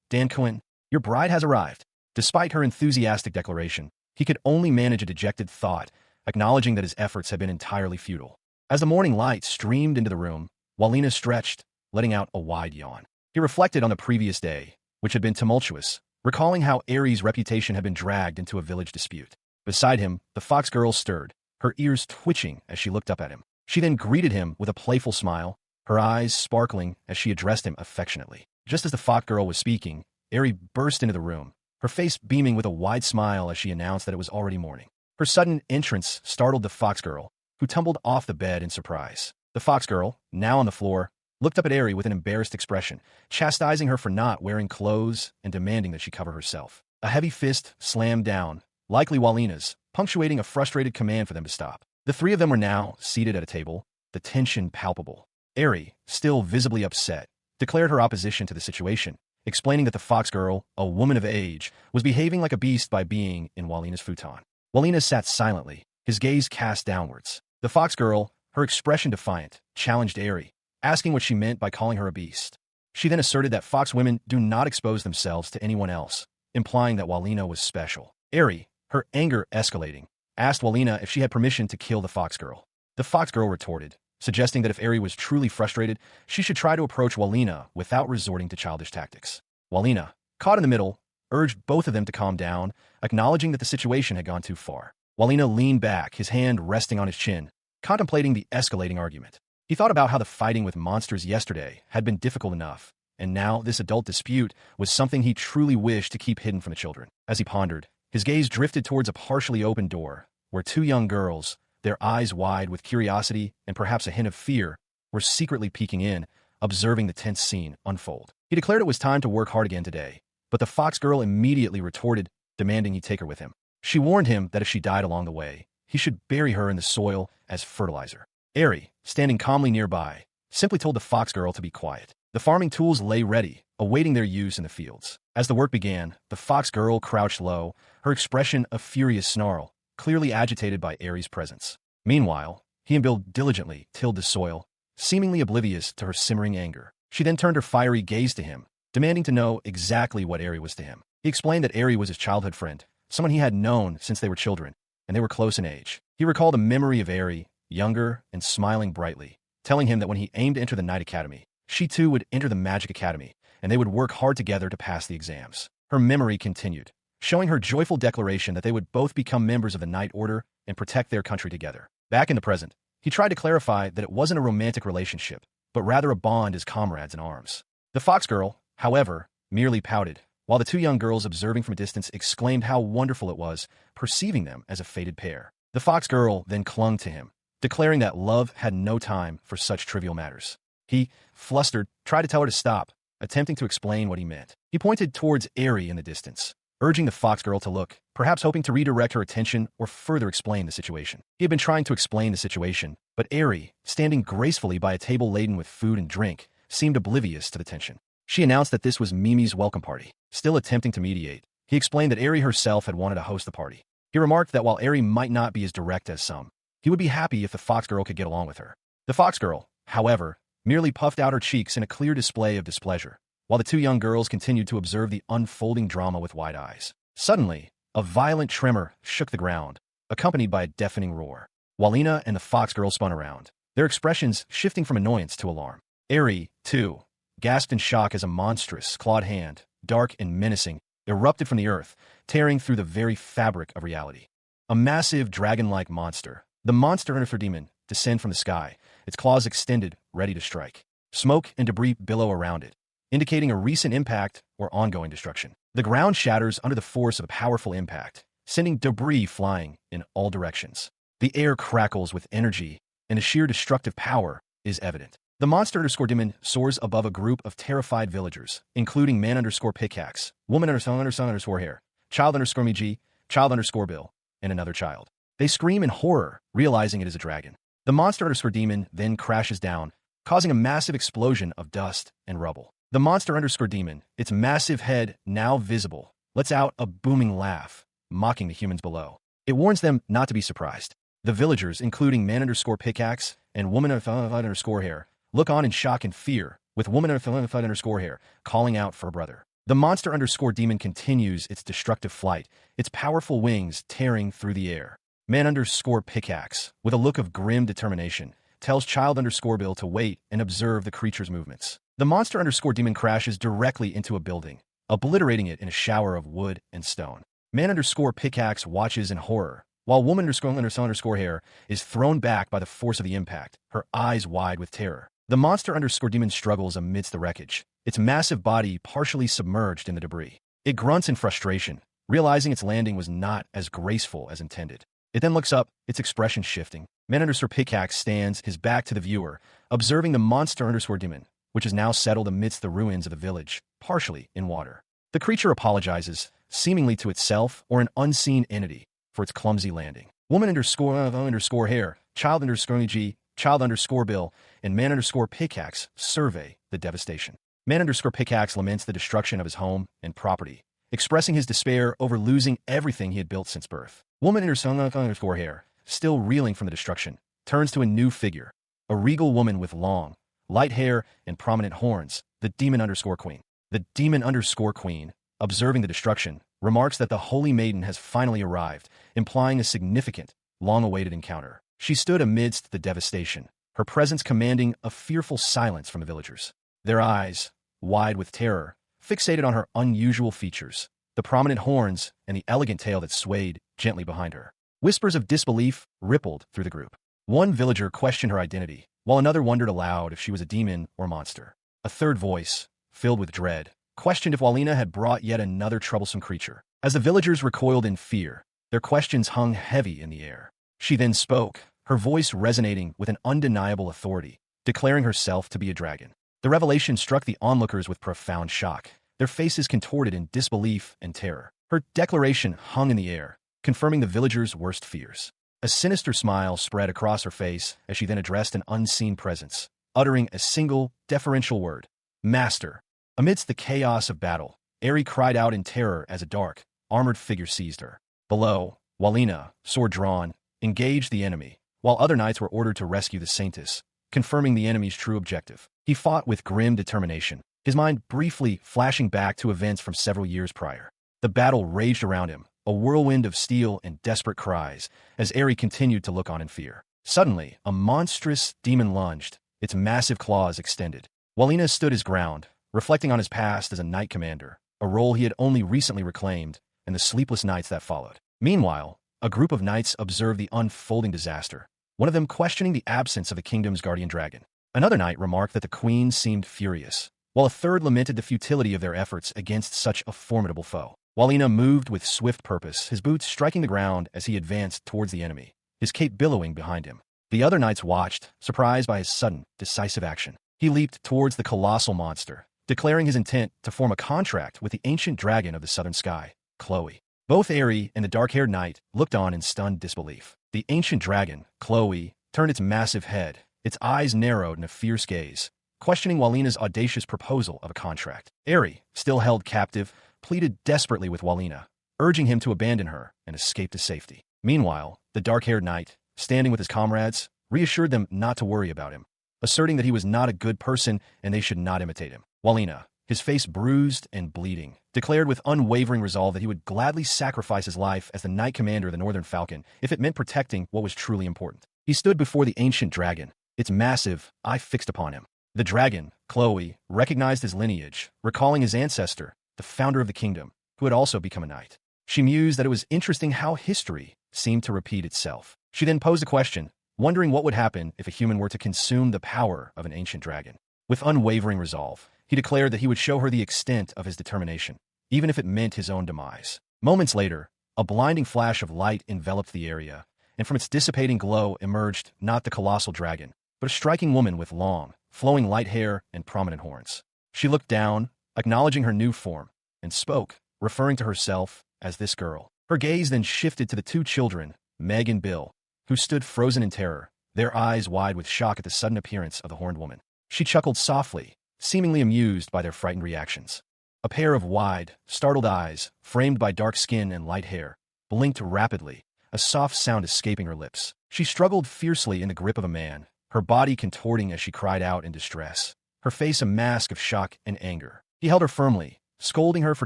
Danchou, your bride has arrived." Despite her enthusiastic declaration, he could only manage a dejected thought, acknowledging that his efforts had been entirely futile. As the morning light streamed into the room, Walina stretched, letting out a wide yawn. He reflected on the previous day, which had been tumultuous, recalling how Eiyuu's reputation had been dragged into a village dispute. Beside him, the fox girl stirred, her ears twitching as she looked up at him. She then greeted him with a playful smile, her eyes sparkling as she addressed him affectionately. Just as the fox girl was speaking, Eiyuu burst into the room, her face beaming with a wide smile as she announced that it was already morning. Her sudden entrance startled the fox girl, who tumbled off the bed in surprise. The fox girl, now on the floor, looked up at Eiyuu with an embarrassed expression, chastising her for not wearing clothes and demanding that she cover herself. A heavy fist slammed down, likely Walina's, punctuating a frustrated command for them to stop. The three of them were now seated at a table, the tension palpable. Eiyuu, still visibly upset, declared her opposition to the situation, explaining that the fox girl, a woman of age, was behaving like a beast by being in Walina's futon. Walina sat silently, his gaze cast downwards. The fox girl, her expression defiant, challenged Eiyuu, asking what she meant by calling her a beast. She then asserted that fox women do not expose themselves to anyone else, implying that Walina was special. Eiyuu, her anger escalating, asked Walina if she had permission to kill the fox girl. The fox girl retorted, suggesting that if Eiyuu was truly frustrated, she should try to approach Walina without resorting to childish tactics. Walina, caught in the middle, urged both of them to calm down, acknowledging that the situation had gone too far. Walina leaned back, his hand resting on his chin, contemplating the escalating argument. He thought about how the fighting with monsters yesterday had been difficult enough, and now this adult dispute was something he truly wished to keep hidden from the children. As he pondered, his gaze drifted towards a partially open door, where two young girls, their eyes wide with curiosity and perhaps a hint of fear, were secretly peeking in, observing the tense scene unfold. He declared it was time to work hard again today, but the fox girl immediately retorted, demanding he take her with him. She warned him that if she died along the way, he should bury her in the soil as fertilizer. Eiyuu, standing calmly nearby, simply told the fox girl to be quiet. The farming tools lay ready, awaiting their use in the fields. As the work began, the fox girl crouched low, her expression a furious snarl, clearly agitated by Eiyuu's presence. Meanwhile, he and Bill diligently tilled the soil, seemingly oblivious to her simmering anger. She then turned her fiery gaze to him, demanding to know exactly what Eiyuu was to him. He explained that Eiyuu was his childhood friend, someone he had known since they were children, and they were close in age. He recalled a memory of Eiyuu, younger and smiling brightly, telling him that when he aimed to enter the Knight Academy, she too would enter the Magic Academy, and they would work hard together to pass the exams. Her memory continued, showing her joyful declaration that they would both become members of the Knight Order and protect their country together. Back in the present, he tried to clarify that it wasn't a romantic relationship, but rather a bond as comrades in arms. The fox girl, however, merely pouted, while the two young girls observing from a distance exclaimed how wonderful it was, perceiving them as a fated pair. The fox girl then clung to him, declaring that love had no time for such trivial matters. He, flustered, tried to tell her to stop, attempting to explain what he meant. He pointed towards Eiyuu in the distance, urging the fox girl to look, perhaps hoping to redirect her attention or further explain the situation. He had been trying to explain the situation, but Eiyuu, standing gracefully by a table laden with food and drink, seemed oblivious to the tension. She announced that this was Mimi's welcome party. Still attempting to mediate, he explained that Eiyuu herself had wanted to host the party. He remarked that while Eiyuu might not be as direct as some, he would be happy if the fox girl could get along with her. The fox girl, however, merely puffed out her cheeks in a clear display of displeasure, while the two young girls continued to observe the unfolding drama with wide eyes. Suddenly, a violent tremor shook the ground, accompanied by a deafening roar. Walina and the fox girl spun around, their expressions shifting from annoyance to alarm. Eiyuu, too, gasped in shock as a monstrous, clawed hand, dark and menacing, erupted from the earth, tearing through the very fabric of reality. A massive dragon-like monster, the monster Earth demon, descended from the sky, its claws extended, ready to strike. Smoke and debris billow around it, indicating a recent impact or ongoing destruction. The ground shatters under the force of a powerful impact, sending debris flying in all directions. The air crackles with energy, and a sheer destructive power is evident. The monster_demon soars above a group of terrified villagers, including man_pickaxe, woman_sun_hair, child_Miji, child_Bill, and another child. They scream in horror, realizing it is a dragon. The monster_demon then crashes down, causing a massive explosion of dust and rubble. The monster_demon, its massive head now visible, lets out a booming laugh, mocking the humans below. It warns them not to be surprised. The villagers, including man_pickaxe and woman_hair, look on in shock and fear, with woman_hair calling out for her brother. The monster_demon continues its destructive flight, its powerful wings tearing through the air. Man_pickaxe, with a look of grim determination, tells child_bill to wait and observe the creature's movements. The monster_demon crashes directly into a building, obliterating it in a shower of wood and stone. Man_pickaxe watches in horror, while woman_hair is thrown back by the force of the impact, her eyes wide with terror. The monster_demon struggles amidst the wreckage, its massive body partially submerged in the debris. It grunts in frustration, realizing its landing was not as graceful as intended. It then looks up, its expression shifting. Man_pickaxe stands, his back to the viewer, observing the monster_demon, which is now settled amidst the ruins of the village, partially in water. The creature apologizes, seemingly to itself or an unseen entity, for its clumsy landing. Woman_hair, child_G, child_bill, and man_pickaxe survey the devastation. Man_pickaxe laments the destruction of his home and property, expressing his despair over losing everything he had built since birth. Woman_hair, still reeling from the destruction, turns to a new figure, a regal woman with long, light hair and prominent horns, the demon_queen. The demon_queen, observing the destruction, remarks that the holy maiden has finally arrived, implying a significant, long-awaited encounter. She stood amidst the devastation, her presence commanding a fearful silence from the villagers. Their eyes, wide with terror, fixated on her unusual features, the prominent horns and the elegant tail that swayed gently behind her. Whispers of disbelief rippled through the group. One villager questioned her identity, while another wondered aloud if she was a demon or monster. A third voice, filled with dread, questioned if Walina had brought yet another troublesome creature. As the villagers recoiled in fear, their questions hung heavy in the air. She then spoke, her voice resonating with an undeniable authority, declaring herself to be a dragon. The revelation struck the onlookers with profound shock, their faces contorted in disbelief and terror. Her declaration hung in the air, confirming the villagers' worst fears. A sinister smile spread across her face as she then addressed an unseen presence, uttering a single, deferential word, "Master." Amidst the chaos of battle, Eiyuu cried out in terror as a dark, armored figure seized her. Below, Walina, sword drawn, engaged the enemy, while other knights were ordered to rescue the saintess, confirming the enemy's true objective. He fought with grim determination, his mind briefly flashing back to events from several years prior. The battle raged around him, a whirlwind of steel and desperate cries, as Eiyuu continued to look on in fear. Suddenly, a monstrous demon lunged, its massive claws extended. Walina stood his ground, reflecting on his past as a knight commander, a role he had only recently reclaimed, and the sleepless nights that followed. Meanwhile, a group of knights observed the unfolding disaster, one of them questioning the absence of the kingdom's guardian dragon. Another knight remarked that the queen seemed furious, while a third lamented the futility of their efforts against such a formidable foe. Walina moved with swift purpose, his boots striking the ground as he advanced towards the enemy, his cape billowing behind him. The other knights watched, surprised by his sudden, decisive action. He leaped towards the colossal monster, declaring his intent to form a contract with the ancient dragon of the southern sky, Chloe. Both Eiyuu and the dark-haired knight looked on in stunned disbelief. The ancient dragon, Chloe, turned its massive head, its eyes narrowed in a fierce gaze, questioning Walina's audacious proposal of a contract. Eiyuu, still held captive, pleaded desperately with Walina, urging him to abandon her and escape to safety. Meanwhile, the dark-haired knight, standing with his comrades, reassured them not to worry about him, asserting that he was not a good person and they should not imitate him. Walina, his face bruised and bleeding, declared with unwavering resolve that he would gladly sacrifice his life as the knight commander of the Northern Falcon if it meant protecting what was truly important. He stood before the ancient dragon, its massive eye fixed upon him. The dragon, Chloe, recognized his lineage, recalling his ancestor, the founder of the kingdom, who had also become a knight. She mused that it was interesting how history seemed to repeat itself. She then posed a question, wondering what would happen if a human were to consume the power of an ancient dragon. With unwavering resolve, he declared that he would show her the extent of his determination, even if it meant his own demise. Moments later, a blinding flash of light enveloped the area, and from its dissipating glow emerged not the colossal dragon, but a striking woman with long, flowing light hair and prominent horns. She looked down, acknowledging her new form, and spoke, referring to herself as this girl. Her gaze then shifted to the two children, Meg and Bill, who stood frozen in terror, their eyes wide with shock at the sudden appearance of the horned woman. She chuckled softly, seemingly amused by their frightened reactions. A pair of wide, startled eyes, framed by dark skin and light hair, blinked rapidly, a soft sound escaping her lips. She struggled fiercely in the grip of a man, her body contorting as she cried out in distress, her face a mask of shock and anger. He held her firmly, scolding her for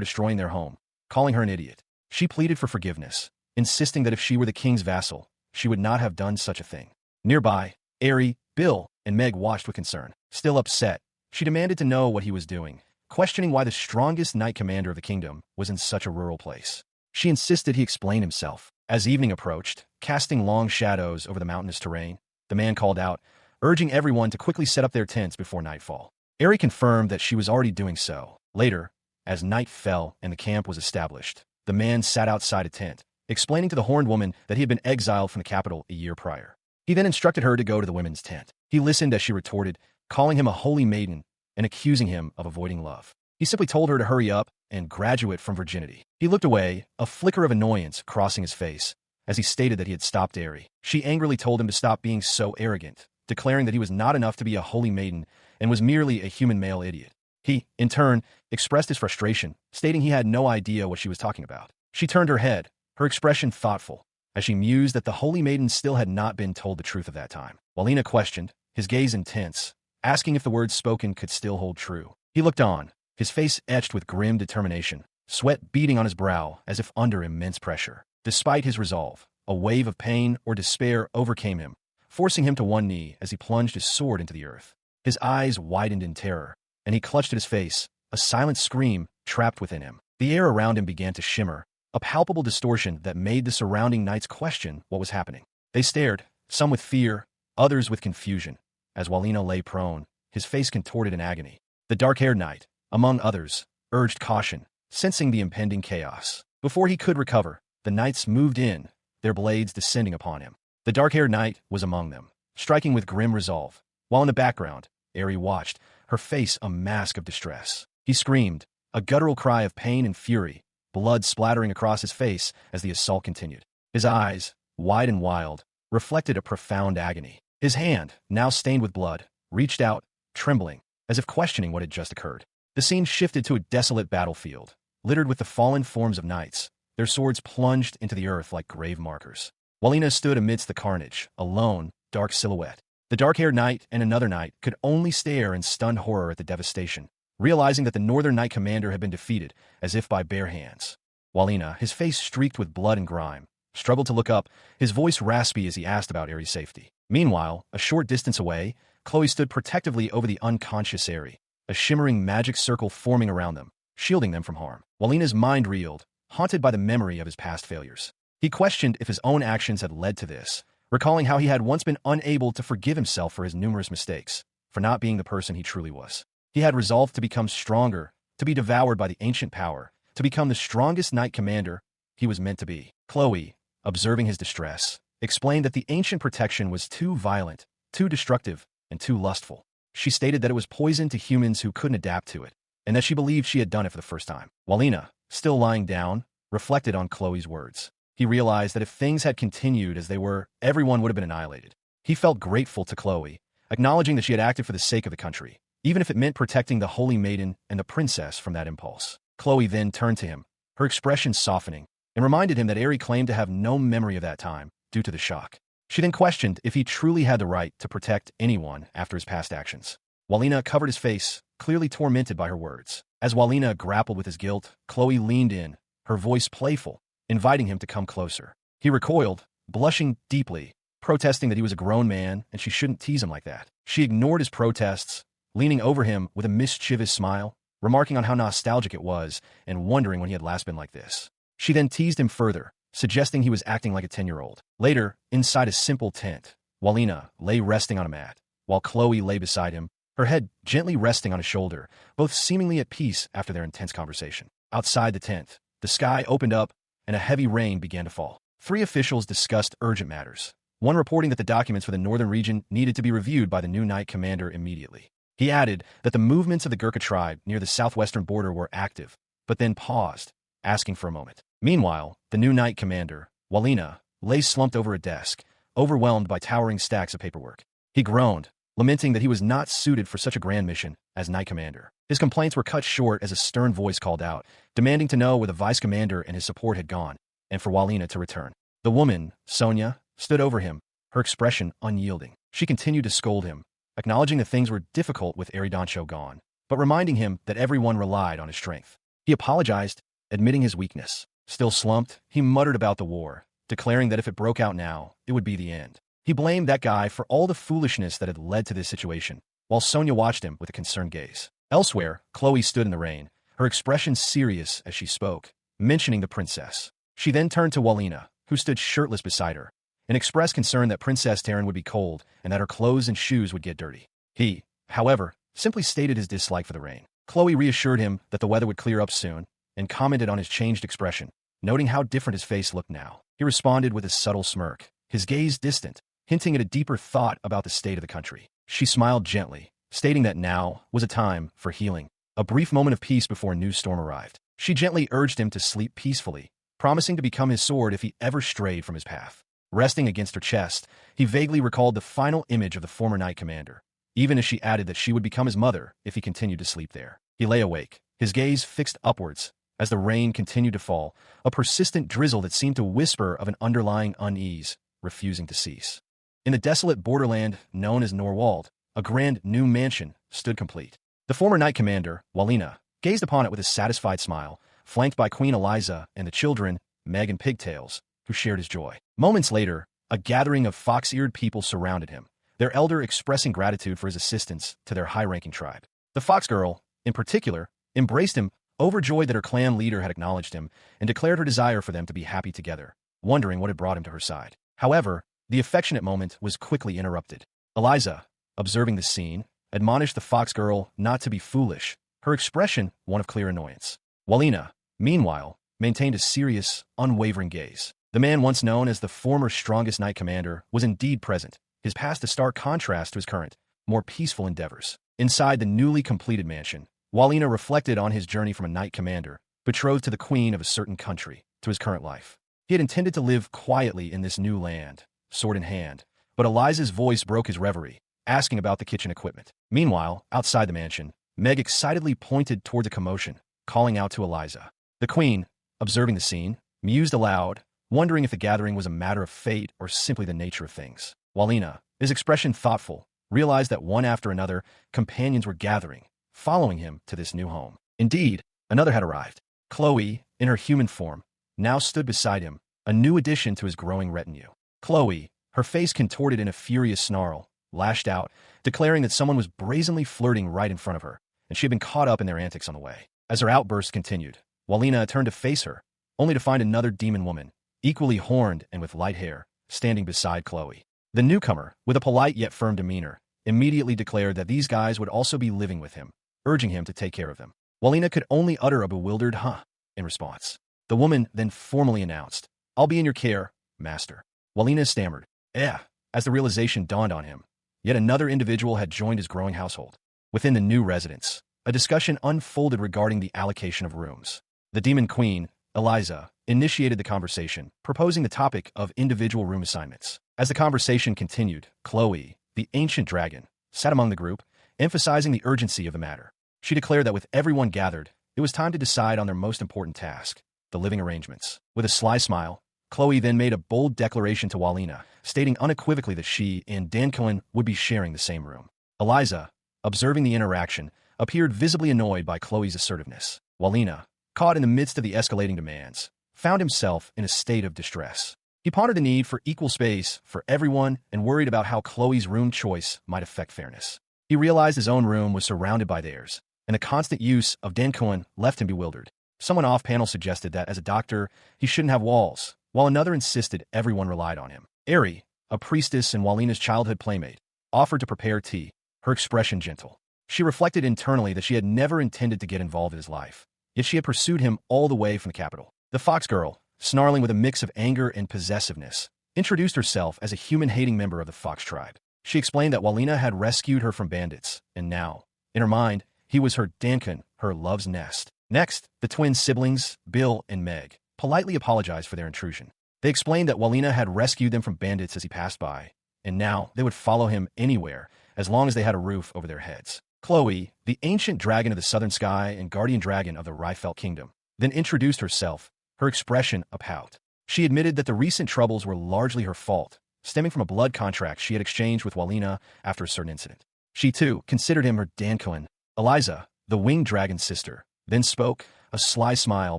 destroying their home, calling her an idiot. She pleaded for forgiveness, insisting that if she were the king's vassal, she would not have done such a thing. Nearby, Aerie, Bill, and Meg watched with concern. Still upset, she demanded to know what he was doing, questioning why the strongest knight commander of the kingdom was in such a rural place. She insisted he explain himself. As evening approached, casting long shadows over the mountainous terrain, the man called out, urging everyone to quickly set up their tents before nightfall. Aerie confirmed that she was already doing so. Later, as night fell and the camp was established, the man sat outside a tent, explaining to the horned woman that he had been exiled from the capital a year prior. He then instructed her to go to the women's tent. He listened as she retorted, calling him a holy maiden and accusing him of avoiding love. He simply told her to hurry up and graduate from virginity. He looked away, a flicker of annoyance crossing his face, as he stated that he had stopped Aerie. She angrily told him to stop being so arrogant, declaring that he was not enough to be a holy maiden and was merely a human male idiot. He, in turn, expressed his frustration, stating he had no idea what she was talking about. She turned her head, her expression thoughtful, as she mused that the holy maiden still had not been told the truth of that time. Walina questioned, his gaze intense, asking if the words spoken could still hold true. He looked on, his face etched with grim determination, sweat beading on his brow as if under immense pressure. Despite his resolve, a wave of pain or despair overcame him, forcing him to one knee as he plunged his sword into the earth. His eyes widened in terror, and he clutched at his face, a silent scream trapped within him. The air around him began to shimmer, a palpable distortion that made the surrounding knights question what was happening. They stared, some with fear, others with confusion, as Walina lay prone, his face contorted in agony. The dark-haired knight, among others, urged caution, sensing the impending chaos. Before he could recover, the knights moved in, their blades descending upon him. The dark-haired knight was among them, striking with grim resolve, while in the background, Aerie watched, her face a mask of distress. He screamed, a guttural cry of pain and fury, blood splattering across his face as the assault continued. His eyes, wide and wild, reflected a profound agony. His hand, now stained with blood, reached out, trembling, as if questioning what had just occurred. The scene shifted to a desolate battlefield, littered with the fallen forms of knights, their swords plunged into the earth like grave markers. Walina stood amidst the carnage, a lone, dark silhouette. The dark-haired knight and another knight could only stare in stunned horror at the devastation, realizing that the northern knight commander had been defeated, as if by bare hands. Walina, his face streaked with blood and grime, struggled to look up, his voice raspy as he asked about Aerie's safety. Meanwhile, a short distance away, Chloe stood protectively over the unconscious Aerie, a shimmering magic circle forming around them, shielding them from harm. Walina's mind reeled, haunted by the memory of his past failures. He questioned if his own actions had led to this, recalling how he had once been unable to forgive himself for his numerous mistakes, for not being the person he truly was. He had resolved to become stronger, to be devoured by the ancient power, to become the strongest knight commander he was meant to be. Chloe, observing his distress, explained that the ancient protection was too violent, too destructive, and too lustful. She stated that it was poison to humans who couldn't adapt to it, and that she believed she had done it for the first time. Walina, still lying down, reflected on Chloe's words. He realized that if things had continued as they were, everyone would have been annihilated. He felt grateful to Chloe, acknowledging that she had acted for the sake of the country, even if it meant protecting the holy maiden and the princess from that impulse. Chloe then turned to him, her expression softening, and reminded him that Aerie claimed to have no memory of that time due to the shock. She then questioned if he truly had the right to protect anyone after his past actions. Walina covered his face, clearly tormented by her words. As Walina grappled with his guilt, Chloe leaned in, her voice playful, inviting him to come closer. He recoiled, blushing deeply, protesting that he was a grown man and she shouldn't tease him like that. She ignored his protests, leaning over him with a mischievous smile, remarking on how nostalgic it was and wondering when he had last been like this. She then teased him further, suggesting he was acting like a 10-year-old. Later, inside a simple tent, Walina lay resting on a mat, while Chloe lay beside him, her head gently resting on his shoulder, both seemingly at peace after their intense conversation. Outside the tent, the sky opened up and a heavy rain began to fall. 3 officials discussed urgent matters, one reporting that the documents for the northern region needed to be reviewed by the new knight commander immediately. He added that the movements of the Gurkha tribe near the southwestern border were active, but then paused, asking for a moment. Meanwhile, the new knight commander, Walina, lay slumped over a desk, overwhelmed by towering stacks of paperwork. He groaned, lamenting that he was not suited for such a grand mission as knight commander. His complaints were cut short as a stern voice called out, demanding to know where the vice commander and his support had gone, and for Walina to return. The woman, Sonia, stood over him, her expression unyielding. She continued to scold him, acknowledging that things were difficult with Danchou gone, but reminding him that everyone relied on his strength. He apologized, admitting his weakness. Still slumped, he muttered about the war, declaring that if it broke out now, it would be the end. He blamed that guy for all the foolishness that had led to this situation, while Sonia watched him with a concerned gaze. Elsewhere, Chloe stood in the rain, her expression serious as she spoke, mentioning the princess. She then turned to Walina, who stood shirtless beside her, and expressed concern that Princess Taryn would be cold and that her clothes and shoes would get dirty. He, however, simply stated his dislike for the rain. Chloe reassured him that the weather would clear up soon and commented on his changed expression, noting how different his face looked now. He responded with a subtle smirk, his gaze distant, hinting at a deeper thought about the state of the country. She smiled gently, stating that now was a time for healing, a brief moment of peace before a new storm arrived. She gently urged him to sleep peacefully, promising to become his sword if he ever strayed from his path. Resting against her chest, he vaguely recalled the final image of the former Knight Commander, even as she added that she would become his mother if he continued to sleep there. He lay awake, his gaze fixed upwards, as the rain continued to fall, a persistent drizzle that seemed to whisper of an underlying unease, refusing to cease. In the desolate borderland known as Norwald, a grand new mansion stood complete. The former Knight Commander, Walina, gazed upon it with a satisfied smile, flanked by Queen Eliza and the children, Meg and Pigtails, who shared his joy. Moments later, a gathering of fox-eared people surrounded him, their elder expressing gratitude for his assistance to their high-ranking tribe. The fox girl, in particular, embraced him, overjoyed that her clan leader had acknowledged him and declared her desire for them to be happy together, wondering what had brought him to her side. However, the affectionate moment was quickly interrupted. Eliza, observing the scene, admonished the fox girl not to be foolish, her expression one of clear annoyance. Walina, meanwhile, maintained a serious, unwavering gaze. The man once known as the former strongest Knight Commander was indeed present, his past a stark contrast to his current, more peaceful endeavors. Inside the newly completed mansion, Walina reflected on his journey from a Knight Commander, betrothed to the queen of a certain country, to his current life. He had intended to live quietly in this new land, sword in hand, but Eliza's voice broke his reverie, asking about the kitchen equipment. Meanwhile, outside the mansion, Meg excitedly pointed towards a commotion, calling out to Eliza. The queen, observing the scene, mused aloud, wondering if the gathering was a matter of fate or simply the nature of things. Walina, his expression thoughtful, realized that one after another, companions were gathering, following him to this new home. Indeed, another had arrived. Chloe, in her human form, now stood beside him, a new addition to his growing retinue. Chloe, her face contorted in a furious snarl, lashed out, declaring that someone was brazenly flirting right in front of her, and she had been caught up in their antics on the way. As her outburst continued, Walina turned to face her, only to find another demon woman, equally horned and with light hair, standing beside Chloe. The newcomer, with a polite yet firm demeanor, immediately declared that these guys would also be living with him, urging him to take care of them. Walina could only utter a bewildered huh in response. The woman then formally announced, "I'll be in your care, master." Walina stammered, as the realization dawned on him. Yet another individual had joined his growing household. Within the new residence, a discussion unfolded regarding the allocation of rooms. The demon queen, Eliza, initiated the conversation, proposing the topic of individual room assignments. As the conversation continued, Chloe, the ancient dragon, sat among the group, emphasizing the urgency of the matter. She declared that with everyone gathered, it was time to decide on their most important task, the living arrangements. With a sly smile, Chloe then made a bold declaration to Walina, stating unequivocally that she and Danchou would be sharing the same room. Eliza, observing the interaction, appeared visibly annoyed by Chloe's assertiveness. Walina, caught in the midst of the escalating demands, found himself in a state of distress. He pondered the need for equal space for everyone and worried about how Chloe's room choice might affect fairness. He realized his own room was surrounded by theirs, and the constant use of Danchou left him bewildered. Someone off-panel suggested that as a doctor, he shouldn't have walls, while another insisted everyone relied on him. Aerie, a priestess and Walina's childhood playmate, offered to prepare tea, her expression gentle. She reflected internally that she had never intended to get involved in his life, yet she had pursued him all the way from the capital. The fox girl, snarling with a mix of anger and possessiveness, introduced herself as a human-hating member of the fox tribe. She explained that Walina had rescued her from bandits, and now, in her mind, he was her Danchou, her love's nest. Next, the twin siblings, Bill and Meg, politely apologized for their intrusion. They explained that Walina had rescued them from bandits as he passed by, and now they would follow him anywhere as long as they had a roof over their heads. Chloe, the ancient dragon of the southern sky and guardian dragon of the Ryfelt kingdom, then introduced herself, her expression a pout. She admitted that the recent troubles were largely her fault, stemming from a blood contract she had exchanged with Walina after a certain incident. She, too, considered him her Danchou. Eliza, the winged dragon's sister, then spoke, a sly smile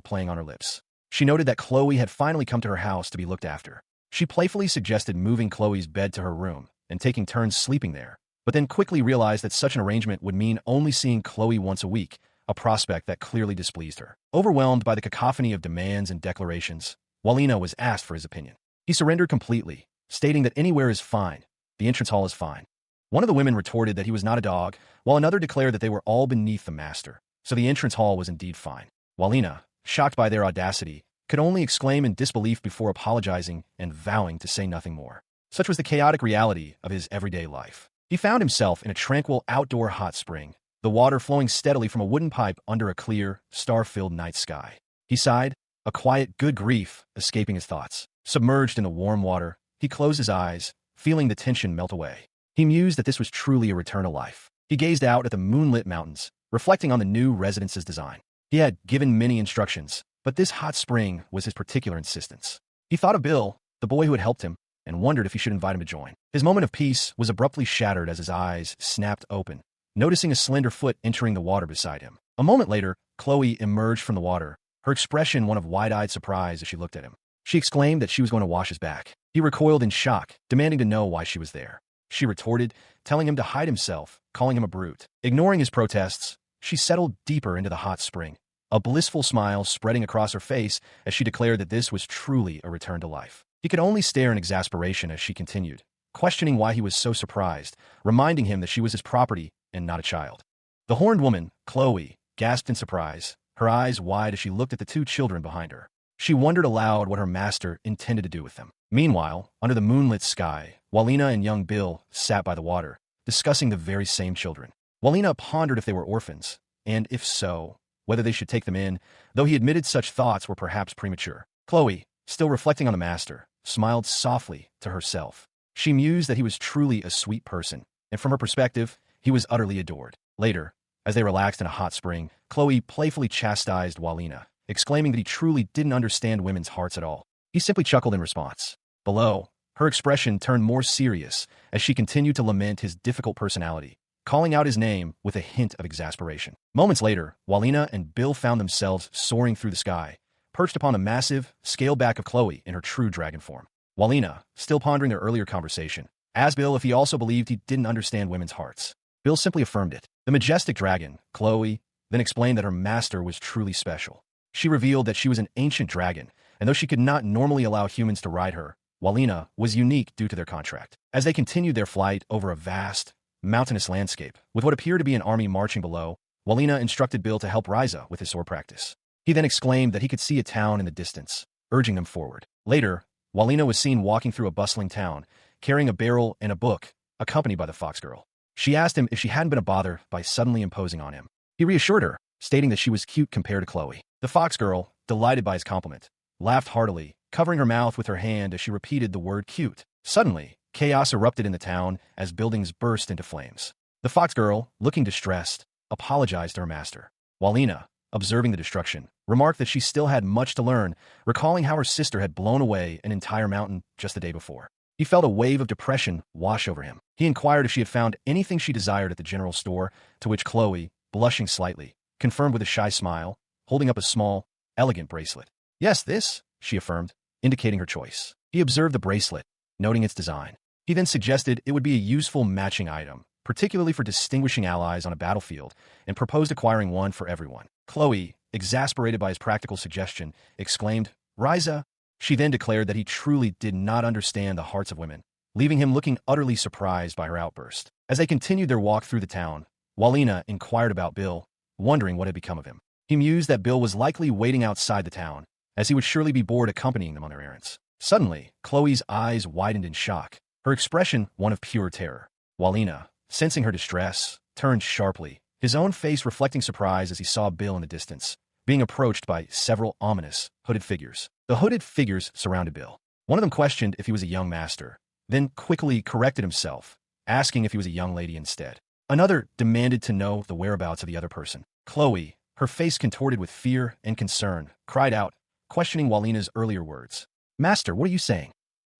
playing on her lips. She noted that Chloe had finally come to her house to be looked after. She playfully suggested moving Chloe's bed to her room and taking turns sleeping there, but then quickly realized that such an arrangement would mean only seeing Chloe once a week, a prospect that clearly displeased her. Overwhelmed by the cacophony of demands and declarations, Walina was asked for his opinion. He surrendered completely, stating that anywhere is fine, the entrance hall is fine. One of the women retorted that he was not a dog, while another declared that they were all beneath the master, so the entrance hall was indeed fine. Walina, shocked by their audacity, could only exclaim in disbelief before apologizing and vowing to say nothing more. Such was the chaotic reality of his everyday life. He found himself in a tranquil outdoor hot spring, the water flowing steadily from a wooden pipe under a clear, star-filled night sky. He sighed, a quiet good grief escaping his thoughts. Submerged in the warm water, he closed his eyes, feeling the tension melt away. He mused that this was truly a return to life. He gazed out at the moonlit mountains, reflecting on the new residence's design. He had given many instructions, but this hot spring was his particular insistence. He thought of Bill, the boy who had helped him, and wondered if he should invite him to join. His moment of peace was abruptly shattered as his eyes snapped open, noticing a slender foot entering the water beside him. A moment later, Chloe emerged from the water, her expression one of wide-eyed surprise as she looked at him. She exclaimed that she was going to wash his back. He recoiled in shock, demanding to know why she was there. She retorted, telling him to hide himself, calling him a brute. Ignoring his protests, she settled deeper into the hot spring, a blissful smile spreading across her face as she declared that this was truly a return to life. He could only stare in exasperation as she continued, questioning why he was so surprised, reminding him that she was his property and not a child. The horned woman, Chloe, gasped in surprise, her eyes wide as she looked at the two children behind her. She wondered aloud what her master intended to do with them. Meanwhile, under the moonlit sky, Walina and young Bill sat by the water, discussing the very same children. Walina pondered if they were orphans, and if so, whether they should take them in, though he admitted such thoughts were perhaps premature. Chloe, still reflecting on the master, smiled softly to herself. She mused that he was truly a sweet person, and from her perspective, he was utterly adored. Later, as they relaxed in a hot spring, Chloe playfully chastised Walina, exclaiming that he truly didn't understand women's hearts at all. He simply chuckled in response. Below, her expression turned more serious as she continued to lament his difficult personality, calling out his name with a hint of exasperation. Moments later, Walina and Bill found themselves soaring through the sky, perched upon the massive, scaled back of Chloe in her true dragon form. Walina, still pondering their earlier conversation, asked Bill if he also believed he didn't understand women's hearts. Bill simply affirmed it. The majestic dragon, Chloe, then explained that her master was truly special. She revealed that she was an ancient dragon, and though she could not normally allow humans to ride her, Walina was unique due to their contract. As they continued their flight over a vast, mountainous landscape, with what appeared to be an army marching below, Walina instructed Bill to help Riza with his sword practice. He then exclaimed that he could see a town in the distance, urging them forward. Later, Walina was seen walking through a bustling town, carrying a barrel and a book, accompanied by the fox girl. She asked him if she hadn't been a bother by suddenly imposing on him. He reassured her, stating that she was cute compared to Chloe. The fox girl, delighted by his compliment, laughed heartily, covering her mouth with her hand as she repeated the word cute. Suddenly, chaos erupted in the town as buildings burst into flames. The fox girl, looking distressed, apologized to her master. Walina, observing the destruction, remarked that she still had much to learn, recalling how her sister had blown away an entire mountain just the day before. He felt a wave of depression wash over him. He inquired if she had found anything she desired at the general store, to which Chloe, blushing slightly, confirmed with a shy smile, holding up a small, elegant bracelet. Yes, this, she affirmed, indicating her choice. He observed the bracelet, noting its design. He then suggested it would be a useful matching item, particularly for distinguishing allies on a battlefield, and proposed acquiring one for everyone. Chloe, exasperated by his practical suggestion, exclaimed, Riza. She then declared that he truly did not understand the hearts of women, leaving him looking utterly surprised by her outburst. As they continued their walk through the town, Walina inquired about Bill, wondering what had become of him. He mused that Bill was likely waiting outside the town, as he would surely be bored accompanying them on their errands. Suddenly, Chloe's eyes widened in shock, her expression one of pure terror. Walina, sensing her distress, turned sharply, his own face reflecting surprise as he saw Bill in the distance, being approached by several ominous, hooded figures. The hooded figures surrounded Bill. One of them questioned if he was a young master, then quickly corrected himself, asking if he was a young lady instead. Another demanded to know the whereabouts of the other person. Chloe, her face contorted with fear and concern, cried out, questioning Walina's earlier words. Master, what are you saying?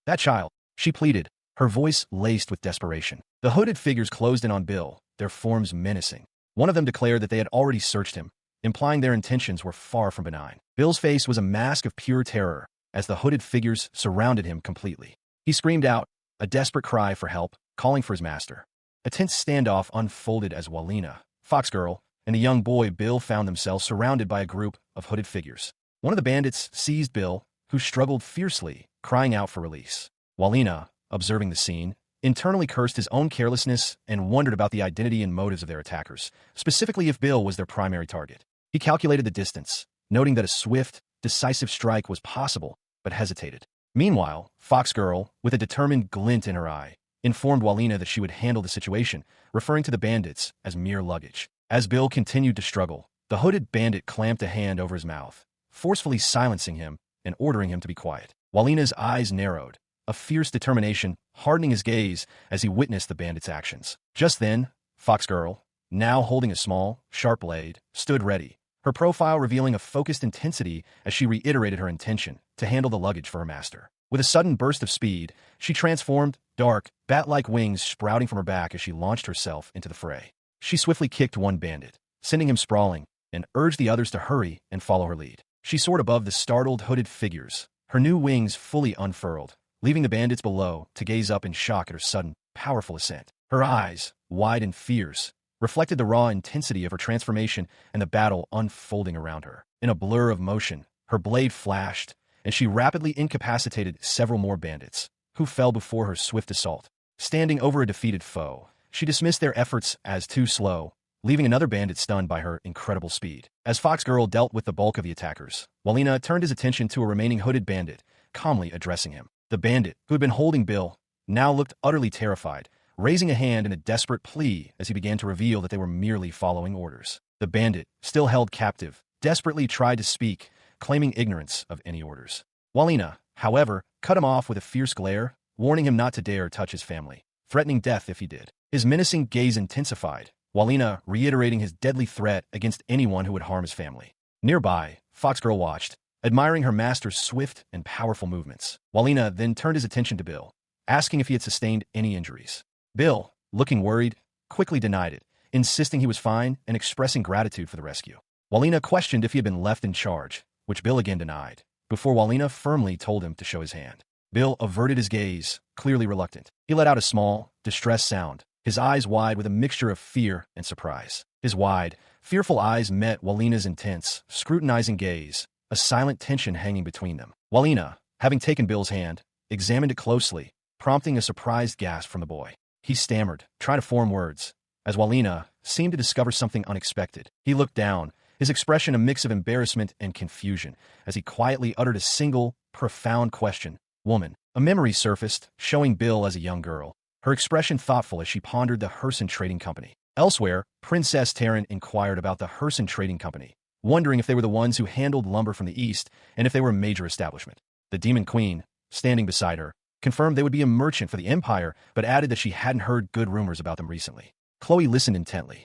That child, she pleaded, her voice laced with desperation. The hooded figures closed in on Bill, their forms menacing. One of them declared that they had already searched him, implying their intentions were far from benign. Bill's face was a mask of pure terror as the hooded figures surrounded him completely. He screamed out, a desperate cry for help, calling for his master. A tense standoff unfolded as Walina, Foxgirl, and the young boy Bill found themselves surrounded by a group of hooded figures. One of the bandits seized Bill, who struggled fiercely, crying out for release. Walina, observing the scene, internally cursed his own carelessness and wondered about the identity and motives of their attackers, specifically if Bill was their primary target. He calculated the distance, noting that a swift, decisive strike was possible, but hesitated. Meanwhile, Foxgirl, with a determined glint in her eye, informed Walina that she would handle the situation, referring to the bandits as mere luggage. As Bill continued to struggle, the hooded bandit clamped a hand over his mouth, forcefully silencing him and ordering him to be quiet. Walina's eyes narrowed, a fierce determination hardening his gaze as he witnessed the bandit's actions. Just then, Foxgirl, now holding a small, sharp blade, stood ready, her profile revealing a focused intensity as she reiterated her intention to handle the luggage for her master. With a sudden burst of speed, she transformed, dark, bat-like wings sprouting from her back as she launched herself into the fray. She swiftly kicked one bandit, sending him sprawling, and urged the others to hurry and follow her lead. She soared above the startled hooded figures, her new wings fully unfurled, leaving the bandits below to gaze up in shock at her sudden, powerful ascent. Her eyes, wide and fierce, reflected the raw intensity of her transformation and the battle unfolding around her. In a blur of motion, her blade flashed, and she rapidly incapacitated several more bandits, who fell before her swift assault. Standing over a defeated foe, she dismissed their efforts as too slow, leaving another bandit stunned by her incredible speed. As Foxgirl dealt with the bulk of the attackers, Walina turned his attention to a remaining hooded bandit, calmly addressing him. The bandit, who had been holding Bill, now looked utterly terrified, raising a hand in a desperate plea as he began to reveal that they were merely following orders. The bandit, still held captive, desperately tried to speak, claiming ignorance of any orders. Walina, however, cut him off with a fierce glare, warning him not to dare touch his family, threatening death if he did. His menacing gaze intensified, Walina reiterating his deadly threat against anyone who would harm his family. Nearby, Foxgirl watched, admiring her master's swift and powerful movements. Walina then turned his attention to Bill, asking if he had sustained any injuries. Bill, looking worried, quickly denied it, insisting he was fine and expressing gratitude for the rescue. Walina questioned if he had been left in charge, which Bill again denied, before Walina firmly told him to show his hand. Bill averted his gaze, clearly reluctant. He let out a small, distressed sound, his eyes wide with a mixture of fear and surprise. His wide, fearful eyes met Walina's intense, scrutinizing gaze, a silent tension hanging between them. Walina, having taken Bill's hand, examined it closely, prompting a surprised gasp from the boy. He stammered, trying to form words, as Walina seemed to discover something unexpected. He looked down, his expression a mix of embarrassment and confusion, as he quietly uttered a single, profound question. Woman. A memory surfaced, showing Bill as a young girl, her expression thoughtful as she pondered the Herson Trading Company. Elsewhere, Princess Taryn inquired about the Herson Trading Company, wondering if they were the ones who handled lumber from the east and if they were a major establishment. The Demon Queen, standing beside her, confirmed they would be a merchant for the Empire, but added that she hadn't heard good rumors about them recently. Chloe listened intently,